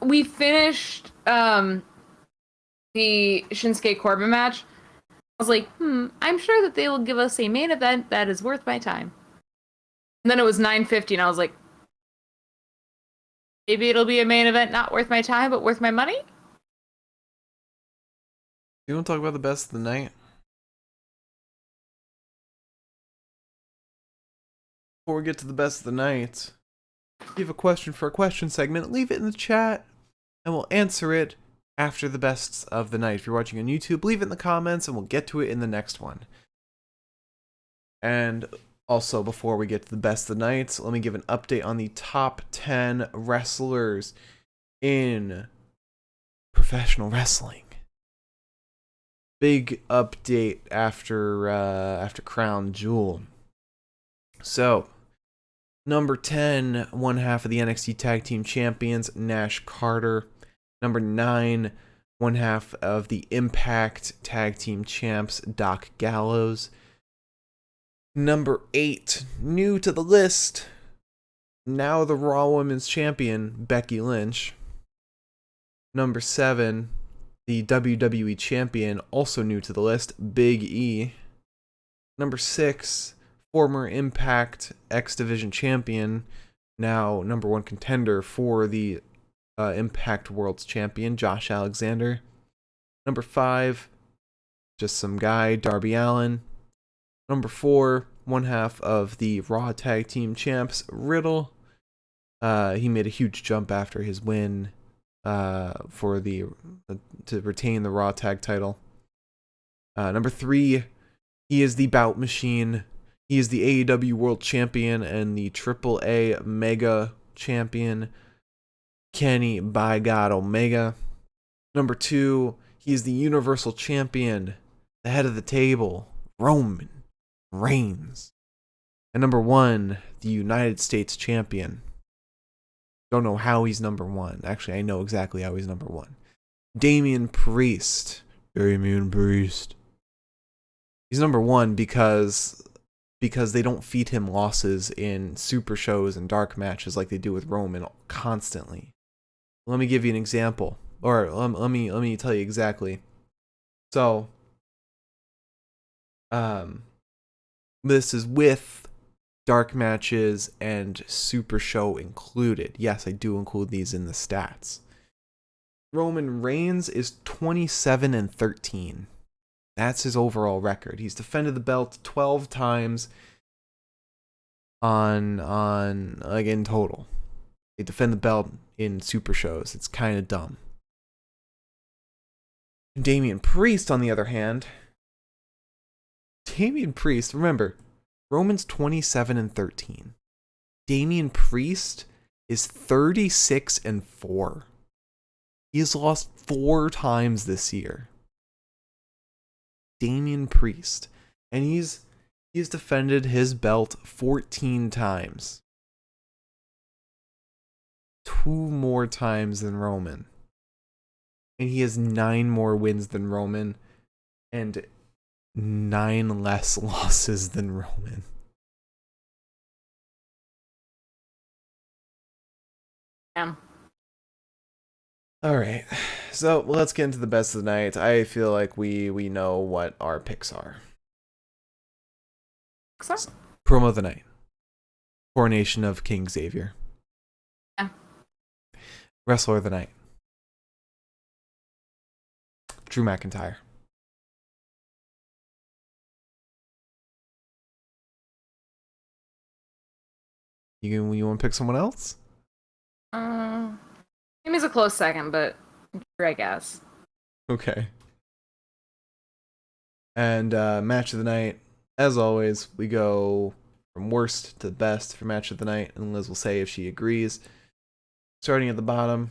S1: we finished the Shinsuke Corbin match. I was like, I'm sure that they will give us a main event that is worth my time. And then it was 9:50, and I was like, maybe it'll be a main event not worth my time, but worth my money?
S2: You want to talk about the best of the night? before we get to the best of the night, if you have a question for a question segment, leave it in the chat and we'll answer it after the best of the night. If you're watching on YouTube, leave it in the comments and we'll get to it in the next one. And also, before we get to the best of the night, let me give an update on the top 10 wrestlers in professional wrestling. Big update after Crown Jewel. So, number 10, one half of the NXT Tag Team Champions, Nash Carter. Number 9, one half of the Impact Tag Team Champs, Doc Gallows. Number 8, new to the list, now the Raw Women's Champion, Becky Lynch. Number 7, the WWE Champion, also new to the list, Big E. Number 6, former Impact X Division Champion, now number 1 contender for the Impact World's Champion, Josh Alexander. Number 5, just some guy, Darby Allin. Number 4, one half of the Raw Tag Team Champs, Riddle. He made a huge jump after his win to retain the Raw Tag title. Number 3, he is the Bout Machine. He is the AEW World Champion and the AAA Mega Champion, Kenny by God Omega. Number 2, he is the Universal Champion, the head of the table, Roman Reigns. And number 1, the United States Champion. Don't know how he's number 1. Actually, I know exactly how he's number 1. Damian Priest. Damian Priest. He's number 1 because they don't feed him losses in super shows and dark matches like they do with Roman constantly. Let me give you an example. Or let me tell you exactly. So, this is with dark matches and super show included. Yes, I do include these in the stats. Roman Reigns is 27-13. That's his overall record. He's defended the belt 12 times on like in total. They defend the belt in super shows. It's kind of dumb. Damian Priest, on the other hand, remember, Roman's 27-13. Damian Priest is 36-4. He has lost 4 times this year. Damian Priest. And he's defended his belt 14 times. 2 more times than Roman. And he has 9 more wins than Roman. And 9 less losses than Roman.
S1: Yeah.
S2: Alright, so let's get into the best of the night. I feel like we know what our picks are. Promo of the night. Coronation of King Xavier.
S1: Yeah.
S2: Wrestler of the night. Drew McIntyre. You want to pick someone else?
S1: Jimmy's a close second, but I guess.
S2: Okay. And match of the night, as always, we go from worst to best for match of the night, and Liz will say if she agrees. Starting at the bottom,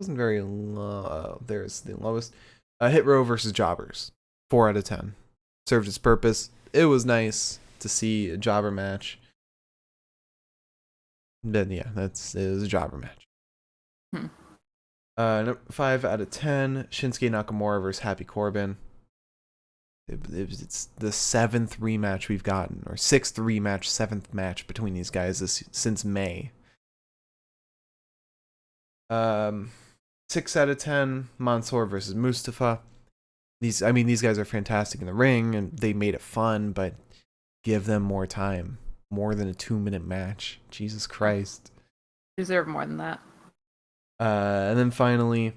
S2: wasn't very low. There's the lowest. Hit Row versus Jobbers, 4 out of 10. Served its purpose. It was nice to see a jobber match. Then yeah, it was a jobber match. 5 out of 10. Shinsuke Nakamura versus Happy Corbin. It's the 7th rematch we've gotten, or 6th rematch, 7th match between these guys since May. 6 out of 10. Monsoor versus Mustapha. These guys are fantastic in the ring, and they made it fun, but give them more time. More than a 2-minute match. Jesus Christ.
S1: Deserve more than that.
S2: And then finally,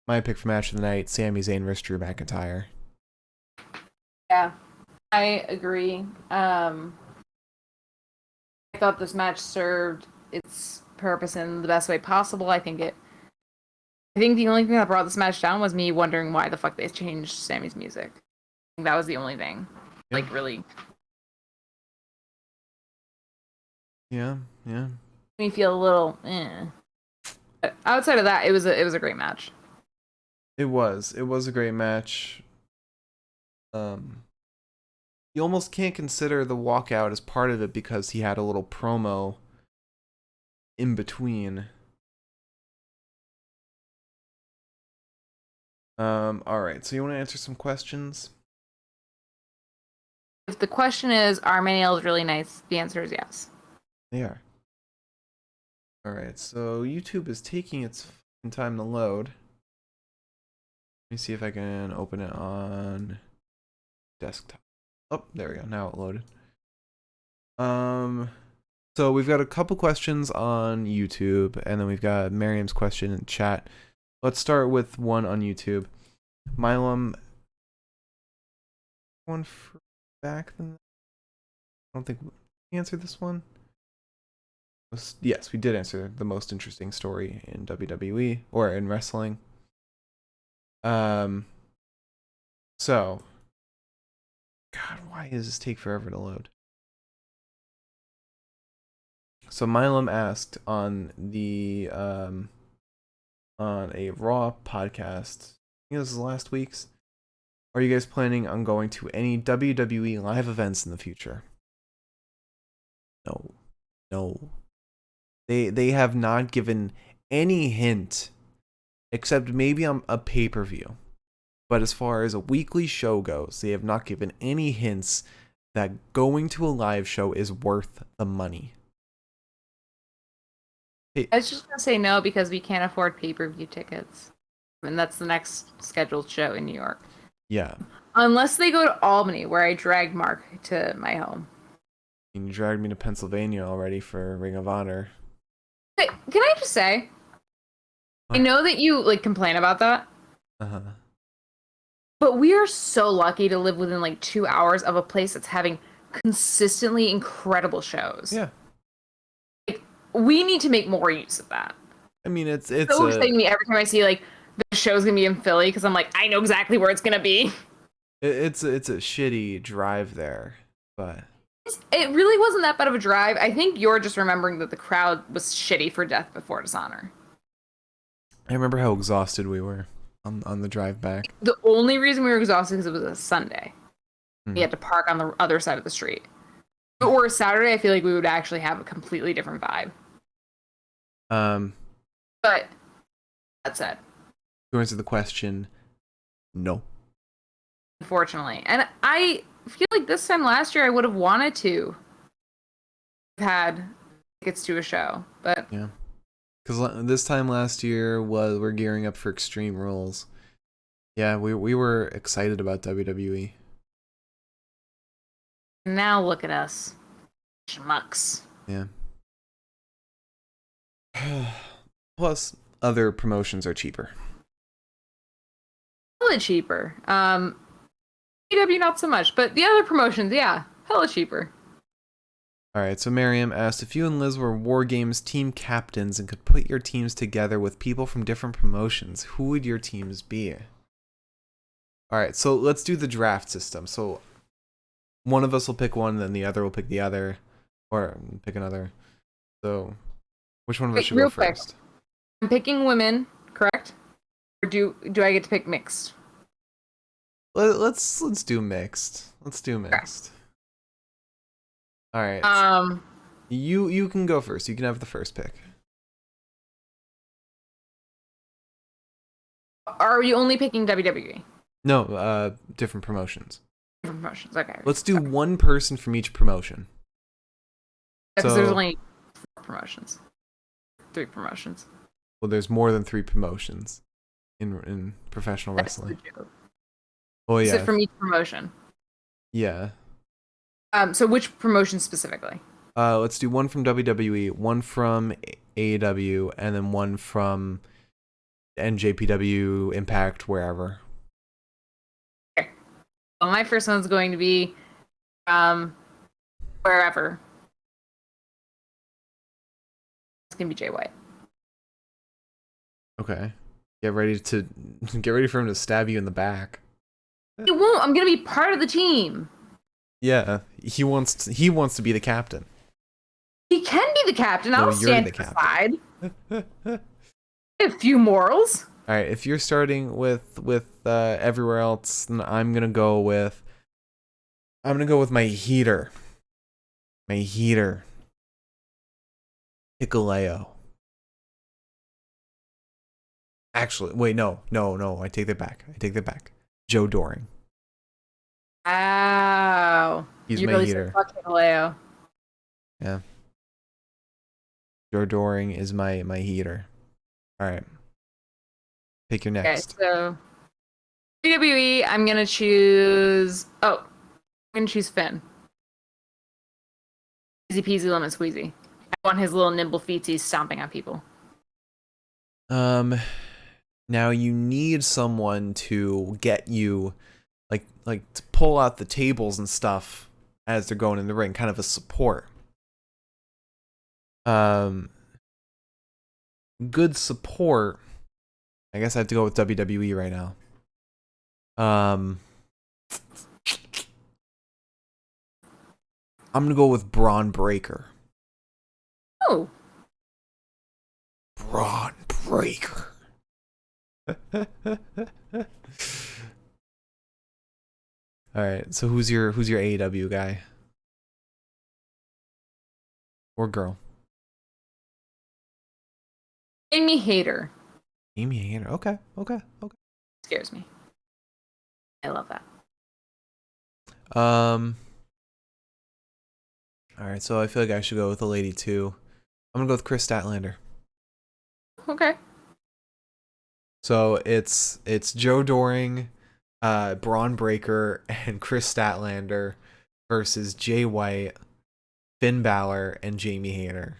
S2: my pick for match of the night, Sami Zayn versus Drew McIntyre.
S1: Yeah, I agree. I thought this match served its purpose in the best way possible. I think the only thing that brought this match down was me wondering why the fuck they changed Sami's music. I think that was the only thing.
S2: Yeah.
S1: Like, really.
S2: Yeah.
S1: Me feel a little But outside of that, it was a great match.
S2: It was a great match. You almost can't consider the walkout as part of it because he had a little promo in between. All right, so you want to answer some questions?
S1: If the question is, are my nails really nice? The answer is yes.
S2: They are. All right, so YouTube is taking its time to load. Let me see if I can open it on desktop. Oh, there we go. Now it loaded. So we've got a couple questions on YouTube, and then we've got Miriam's question in chat. Let's start with one on YouTube. Milam, one back than that? I don't think we answered this one. Yes, we did answer the most interesting story in WWE or in wrestling. So, God, why does this take forever to load? So Milam asked on the on a Raw podcast, I think this is last week's. Are you guys planning on going to any WWE live events in the future? No. They have not given any hint, except maybe on a pay-per-view. But as far as a weekly show goes, they have not given any hints that going to a live show is worth the money.
S1: I was just gonna say no because we can't afford pay-per-view tickets. And that's the next scheduled show in New York.
S2: Yeah.
S1: Unless they go to Albany, where I dragged Mark to my home.
S2: You dragged me to Pennsylvania already for Ring of Honor.
S1: Wait, can I just say, I know that you like complain about that.
S2: Uh-huh.
S1: But we are so lucky to live within like 2 hours of a place that's having consistently incredible shows.
S2: Yeah.
S1: Like, we need to make more use of that.
S2: I mean, it's
S1: so exciting to me every time I see like the show's gonna be in Philly because I'm like, I know exactly where it's gonna be.
S2: It's a shitty drive there, but
S1: It really wasn't that bad of a drive. I think you're just remembering that the crowd was shitty for Death Before Dishonor.
S2: I remember how exhausted we were on the drive back.
S1: The only reason we were exhausted is it was a Sunday. We had to park on the other side of the street. If it were a Saturday, I feel like we would actually have a completely different vibe. But that said,
S2: to answer the question, no.
S1: Unfortunately. And I feel like this time last year I would have wanted to have had tickets to a show. But
S2: yeah. Because this time last year we're gearing up for Extreme Rules. Yeah, we were excited about WWE.
S1: Now look at us. Schmucks.
S2: Yeah. Plus, other promotions are cheaper.
S1: Hella cheaper. AEW not so much, but the other promotions, yeah, hella cheaper.
S2: Alright, so Miriam asked, if you and Liz were War Games team captains and could put your teams together with people from different promotions, who would your teams be? Alright, so let's do the draft system. So one of us will pick one, then the other will pick the other, or pick another. So which one of us should go first?
S1: Quick. I'm picking women, correct? Or do I get to pick mixed?
S2: Let's do mixed. Let's do mixed. Okay. All right. You can go first. You can have the first pick.
S1: Are you only picking WWE?
S2: No, different promotions.
S1: Different promotions. Okay.
S2: Let's do one person from each promotion.
S1: Because there's only 4 promotions. 3 promotions.
S2: Well, there's more than 3 promotions in professional wrestling. Oh yeah.
S1: Is it from each promotion?
S2: Yeah.
S1: So which promotion specifically?
S2: Let's do one from WWE, one from AEW, and then one from NJPW, Impact, wherever.
S1: Okay. Well, my first one's going to be wherever. It's gonna be Jay White.
S2: Okay. Get ready for him to stab you in the back.
S1: He won't. I'm gonna be part of the team.
S2: Yeah, he wants to be the captain.
S1: He can be the captain.
S2: No,
S1: I'll
S2: you're
S1: stand
S2: the
S1: to the
S2: captain.
S1: side. A few morals.
S2: All right, if you're starting with everywhere else, then I'm gonna go with my heater. My heater. Hikuleo. Actually, wait, no. I take that back. Joe Doring.
S1: Wow.
S2: He's
S1: You
S2: my
S1: really
S2: heater.
S1: said fuck Hikuleo.
S2: Yeah. Joe Doring is my heater. All right. Pick your
S1: Okay,
S2: next.
S1: so WWE, I'm gonna choose. Oh, I'm gonna choose Finn. Easy peasy lemon squeezy. I want his little nimble feetsies stomping on people.
S2: Now you need someone to get you, like to pull out the tables and stuff as they're going in the ring, kind of a support. Good support. I guess I have to go with WWE right now. I'm gonna go with Braun Breaker.
S1: Oh.
S2: Braun Breaker. All right. So who's your AEW guy or girl?
S1: Amy Hater.
S2: Amy Hater. Okay.
S1: Scares me. I love that.
S2: All right. So I feel like I should go with a lady too. I'm gonna go with Chris Statlander.
S1: Okay.
S2: So it's Joe Doring, Braun Breaker, and Chris Statlander versus Jay White, Finn Balor, and Jamie Hayter.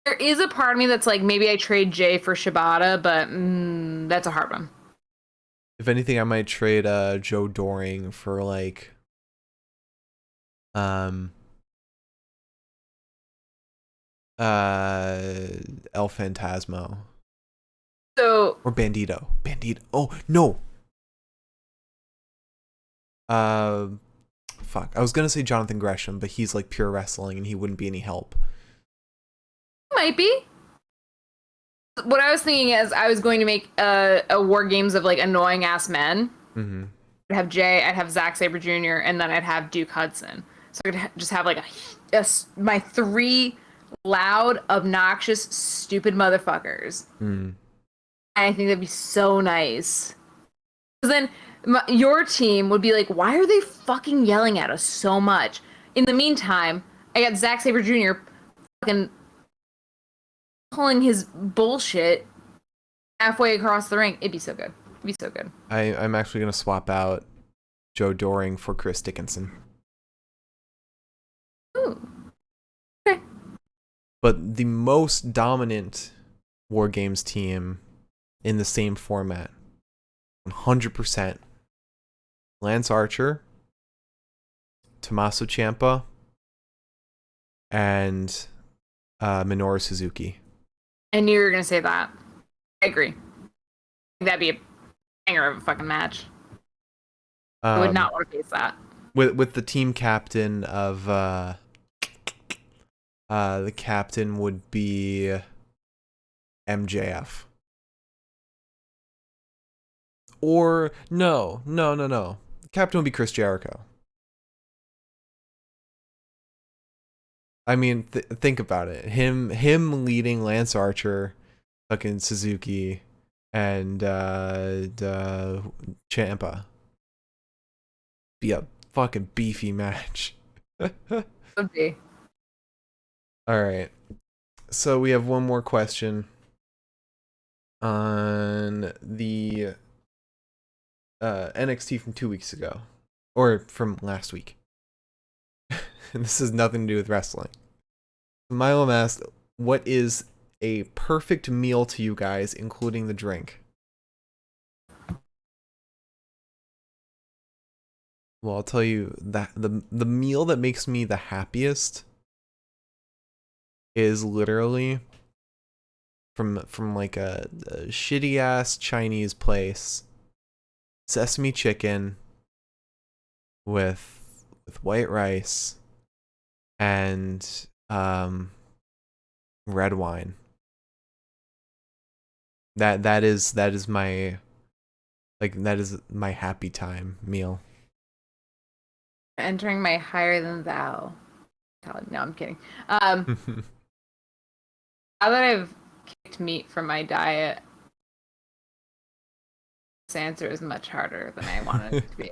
S1: There is a part of me that's like, maybe I trade Jay for Shibata, but that's a hard one.
S2: If anything, I might trade Joe Doring for like El Phantasmo.
S1: So
S2: Or Bandito. Oh no. Fuck. I was gonna say Jonathan Gresham, but he's like pure wrestling and he wouldn't be any help.
S1: might be. What I was thinking is I was going to make a war games of like annoying ass men.
S2: Mm-hmm.
S1: I'd have Jay, I'd have Zack Sabre Jr., and then I'd have Duke Hudson. So I could just have like my three loud, obnoxious, stupid motherfuckers.
S2: Mm.
S1: And I think that'd be so nice. Because then your team would be like, why are they fucking yelling at us so much? In the meantime, I got Zack Sabre Jr. fucking pulling his bullshit halfway across the ring. It'd be so good. It'd be so good.
S2: I'm actually gonna swap out Joe Doring for Chris Dickinson.
S1: Ooh. Okay.
S2: But the most dominant War Games team in the same format, 100%. Lance Archer, Tommaso Ciampa, and Minoru Suzuki.
S1: I knew you were gonna say that. I agree. That'd be a banger of a fucking match. I would not want to face that.
S2: With the team captain of the captain would be MJF. Or no. The captain would be Chris Jericho. I mean, think about it. Him leading Lance Archer, fucking Suzuki, and Ciampa. Be a fucking beefy match.
S1: Would be.
S2: All right. So we have one more question on the NXT from 2 weeks ago, or from last week. And this has nothing to do with wrestling. Milo asked, what is a perfect meal to you guys, including the drink? Well, I'll tell you that the meal that makes me the happiest is literally from like a shitty ass Chinese place. Sesame chicken with white rice and red wine. That is my happy time meal.
S1: Entering my higher than thou. No, I'm kidding. Now that I've kicked meat from my diet, this answer is much harder than I wanted it to be.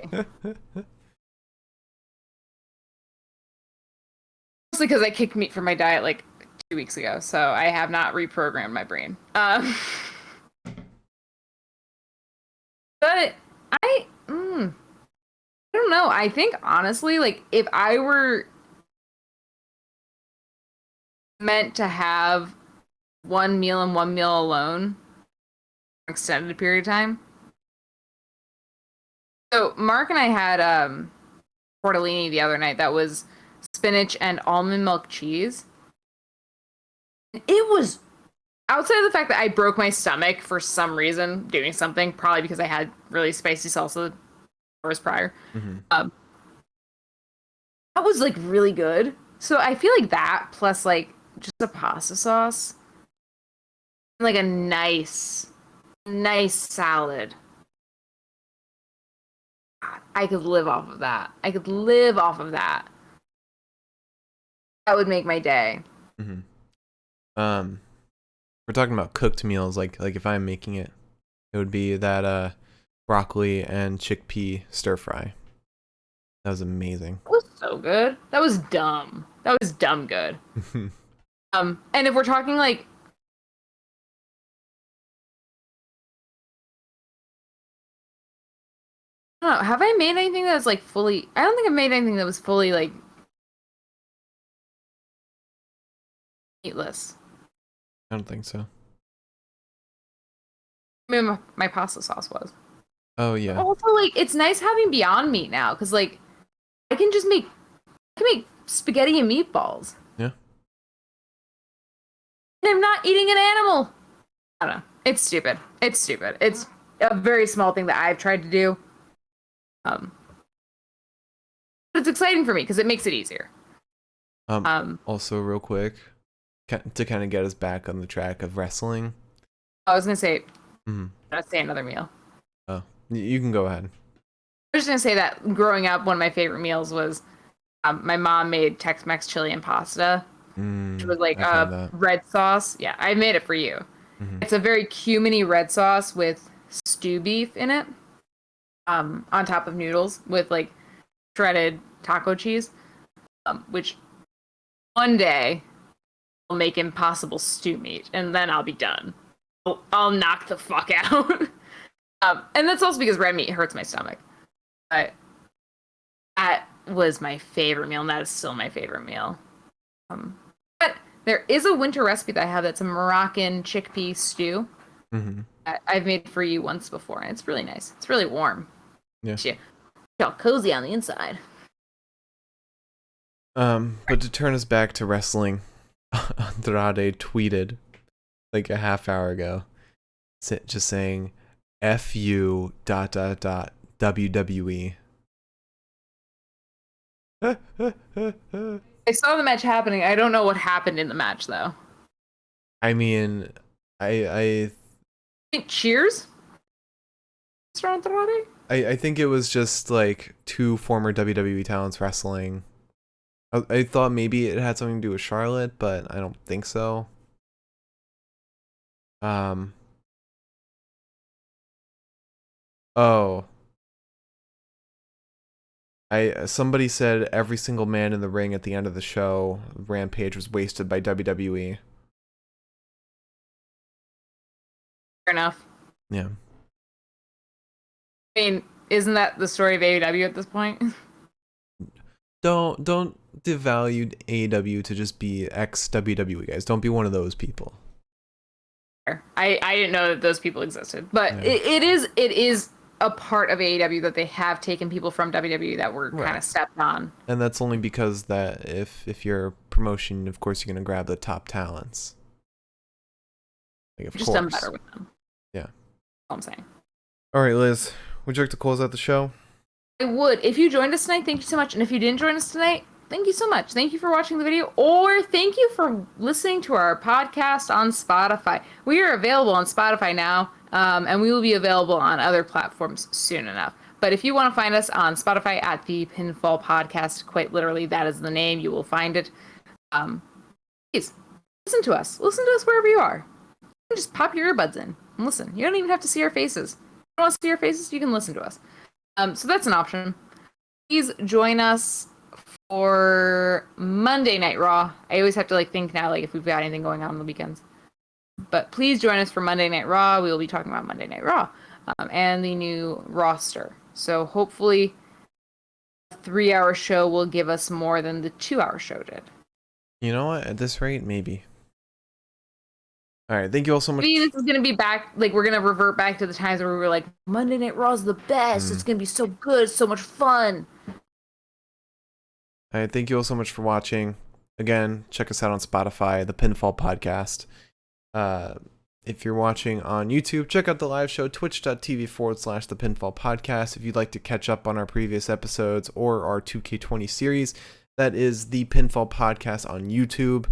S1: Mostly because I kicked meat from my diet like 2 weeks ago, so I have not reprogrammed my brain. But I don't know. I think honestly, like if I were meant to have one meal and one meal alone for an extended period of time. So Mark and I had tortellini the other night that was spinach and almond milk cheese. It was, outside of the fact that I broke my stomach for some reason doing something, probably because I had really spicy salsa hours prior. That was like really good. So I feel like that plus like just a pasta sauce, like a nice salad. I could live off of that. That would make my day.
S2: We're talking about cooked meals. Like if I'm making it, it would be that broccoli and chickpea stir fry. That was amazing.
S1: That was so good. That was dumb. Good. And if we're talking like I don't know, have I made anything that's like fully I don't think I've made anything that was fully like meatless.
S2: I don't think so.
S1: I mean, my pasta sauce was.
S2: Oh yeah.
S1: Also, like it's nice having Beyond Meat now because like I can make spaghetti and meatballs.
S2: Yeah.
S1: And I'm not eating an animal. I don't know. It's stupid. It's a very small thing that I've tried to do. But it's exciting for me because it makes it easier.
S2: Also, real quick, to kind of get us back on the track of wrestling.
S1: I was gonna say, let's say another meal.
S2: Oh, you can go ahead.
S1: I was just gonna say that growing up, one of my favorite meals was my mom made Tex-Mex chili and pasta, which was like a red sauce. Yeah, I made it for you. It's a very cuminy red sauce with stew beef in it, on top of noodles with like shredded taco cheese, which one day I'll make Impossible stew meat, and then I'll be done. I'll knock the fuck out. And that's also because red meat hurts my stomach. But that was my favorite meal, and that is still my favorite meal. But there is a winter recipe that I have that's a Moroccan chickpea stew. I've made for you once before, and it's really nice. It's really warm.
S2: Yeah.
S1: It's all cozy on the inside.
S2: But to turn us back to wrestling, Andrade tweeted like a half hour ago, just saying, "F you ... WWE."
S1: I saw the match happening. I don't know what happened in the match though.
S2: I mean, I
S1: cheers, Mr. Andrade?
S2: I think it was just like two former WWE talents wrestling. I thought maybe it had something to do with Charlotte, but I don't think so. Oh. Somebody said every single man in the ring at the end of the show, Rampage, was wasted by WWE.
S1: Fair enough.
S2: Yeah.
S1: I mean, isn't that the story of AEW at this point?
S2: Don't devalue AEW to just be ex-WWE guys. Don't be one of those people.
S1: I didn't know that those people existed, but yeah. it is a part of AEW that they have taken people from WWE that were kind of stepped on.
S2: And that's only because that if you're a promotion, of course you're gonna grab the top talents. Like, of
S1: Just
S2: course.
S1: done better with them.
S2: Yeah.
S1: That's all I'm saying.
S2: All right, Liz, would you like to close out the show?
S1: I would. If you joined us tonight, thank you so much. And if you didn't join us tonight, thank you so much. Thank you for watching the video, or thank you for listening to our podcast on Spotify. We are available on Spotify now, and we will be available on other platforms soon enough. But if you want to find us on Spotify at the Pinfall Podcast, quite literally, that is the name. You will find it. Please listen to us. Listen to us wherever you are. Just pop your earbuds in and listen. You don't even have to see our faces. If you don't want to see our faces, you can listen to us. So that's an option. Please join us for Monday Night Raw. I always have to think now if we've got anything going on the weekends. But please join us for Monday Night Raw. We will be talking about Monday Night Raw and the new roster. So hopefully a 3-hour show will give us more than the 2-hour show did.
S2: You know what? At this rate, maybe. All right, thank you all so much.
S1: Maybe this is going to be back, we're going to revert back to the times where we were like, Monday Night Raw is the best. It's going to be so good, so much fun.
S2: All right, thank you all so much for watching. Again, check us out on Spotify, the Pinfall Podcast. If you're watching on YouTube, check out the live show, twitch.tv/the Pinfall Podcast. If you'd like to catch up on our previous episodes or our 2K20 series, that is the Pinfall Podcast on YouTube.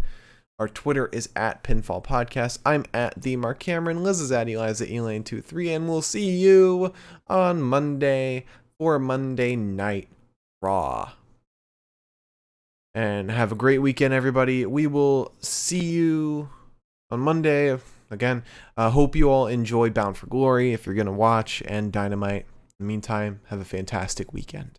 S2: Our Twitter is at Pinfall Podcast. I'm at the Mark Cameron. Liz is at Eliza Elaine23, and we'll see you on Monday for Monday Night Raw. And have a great weekend, everybody. We will see you on Monday. Again, hope you all enjoy Bound for Glory if you're going to watch, and Dynamite. In the meantime, have a fantastic weekend.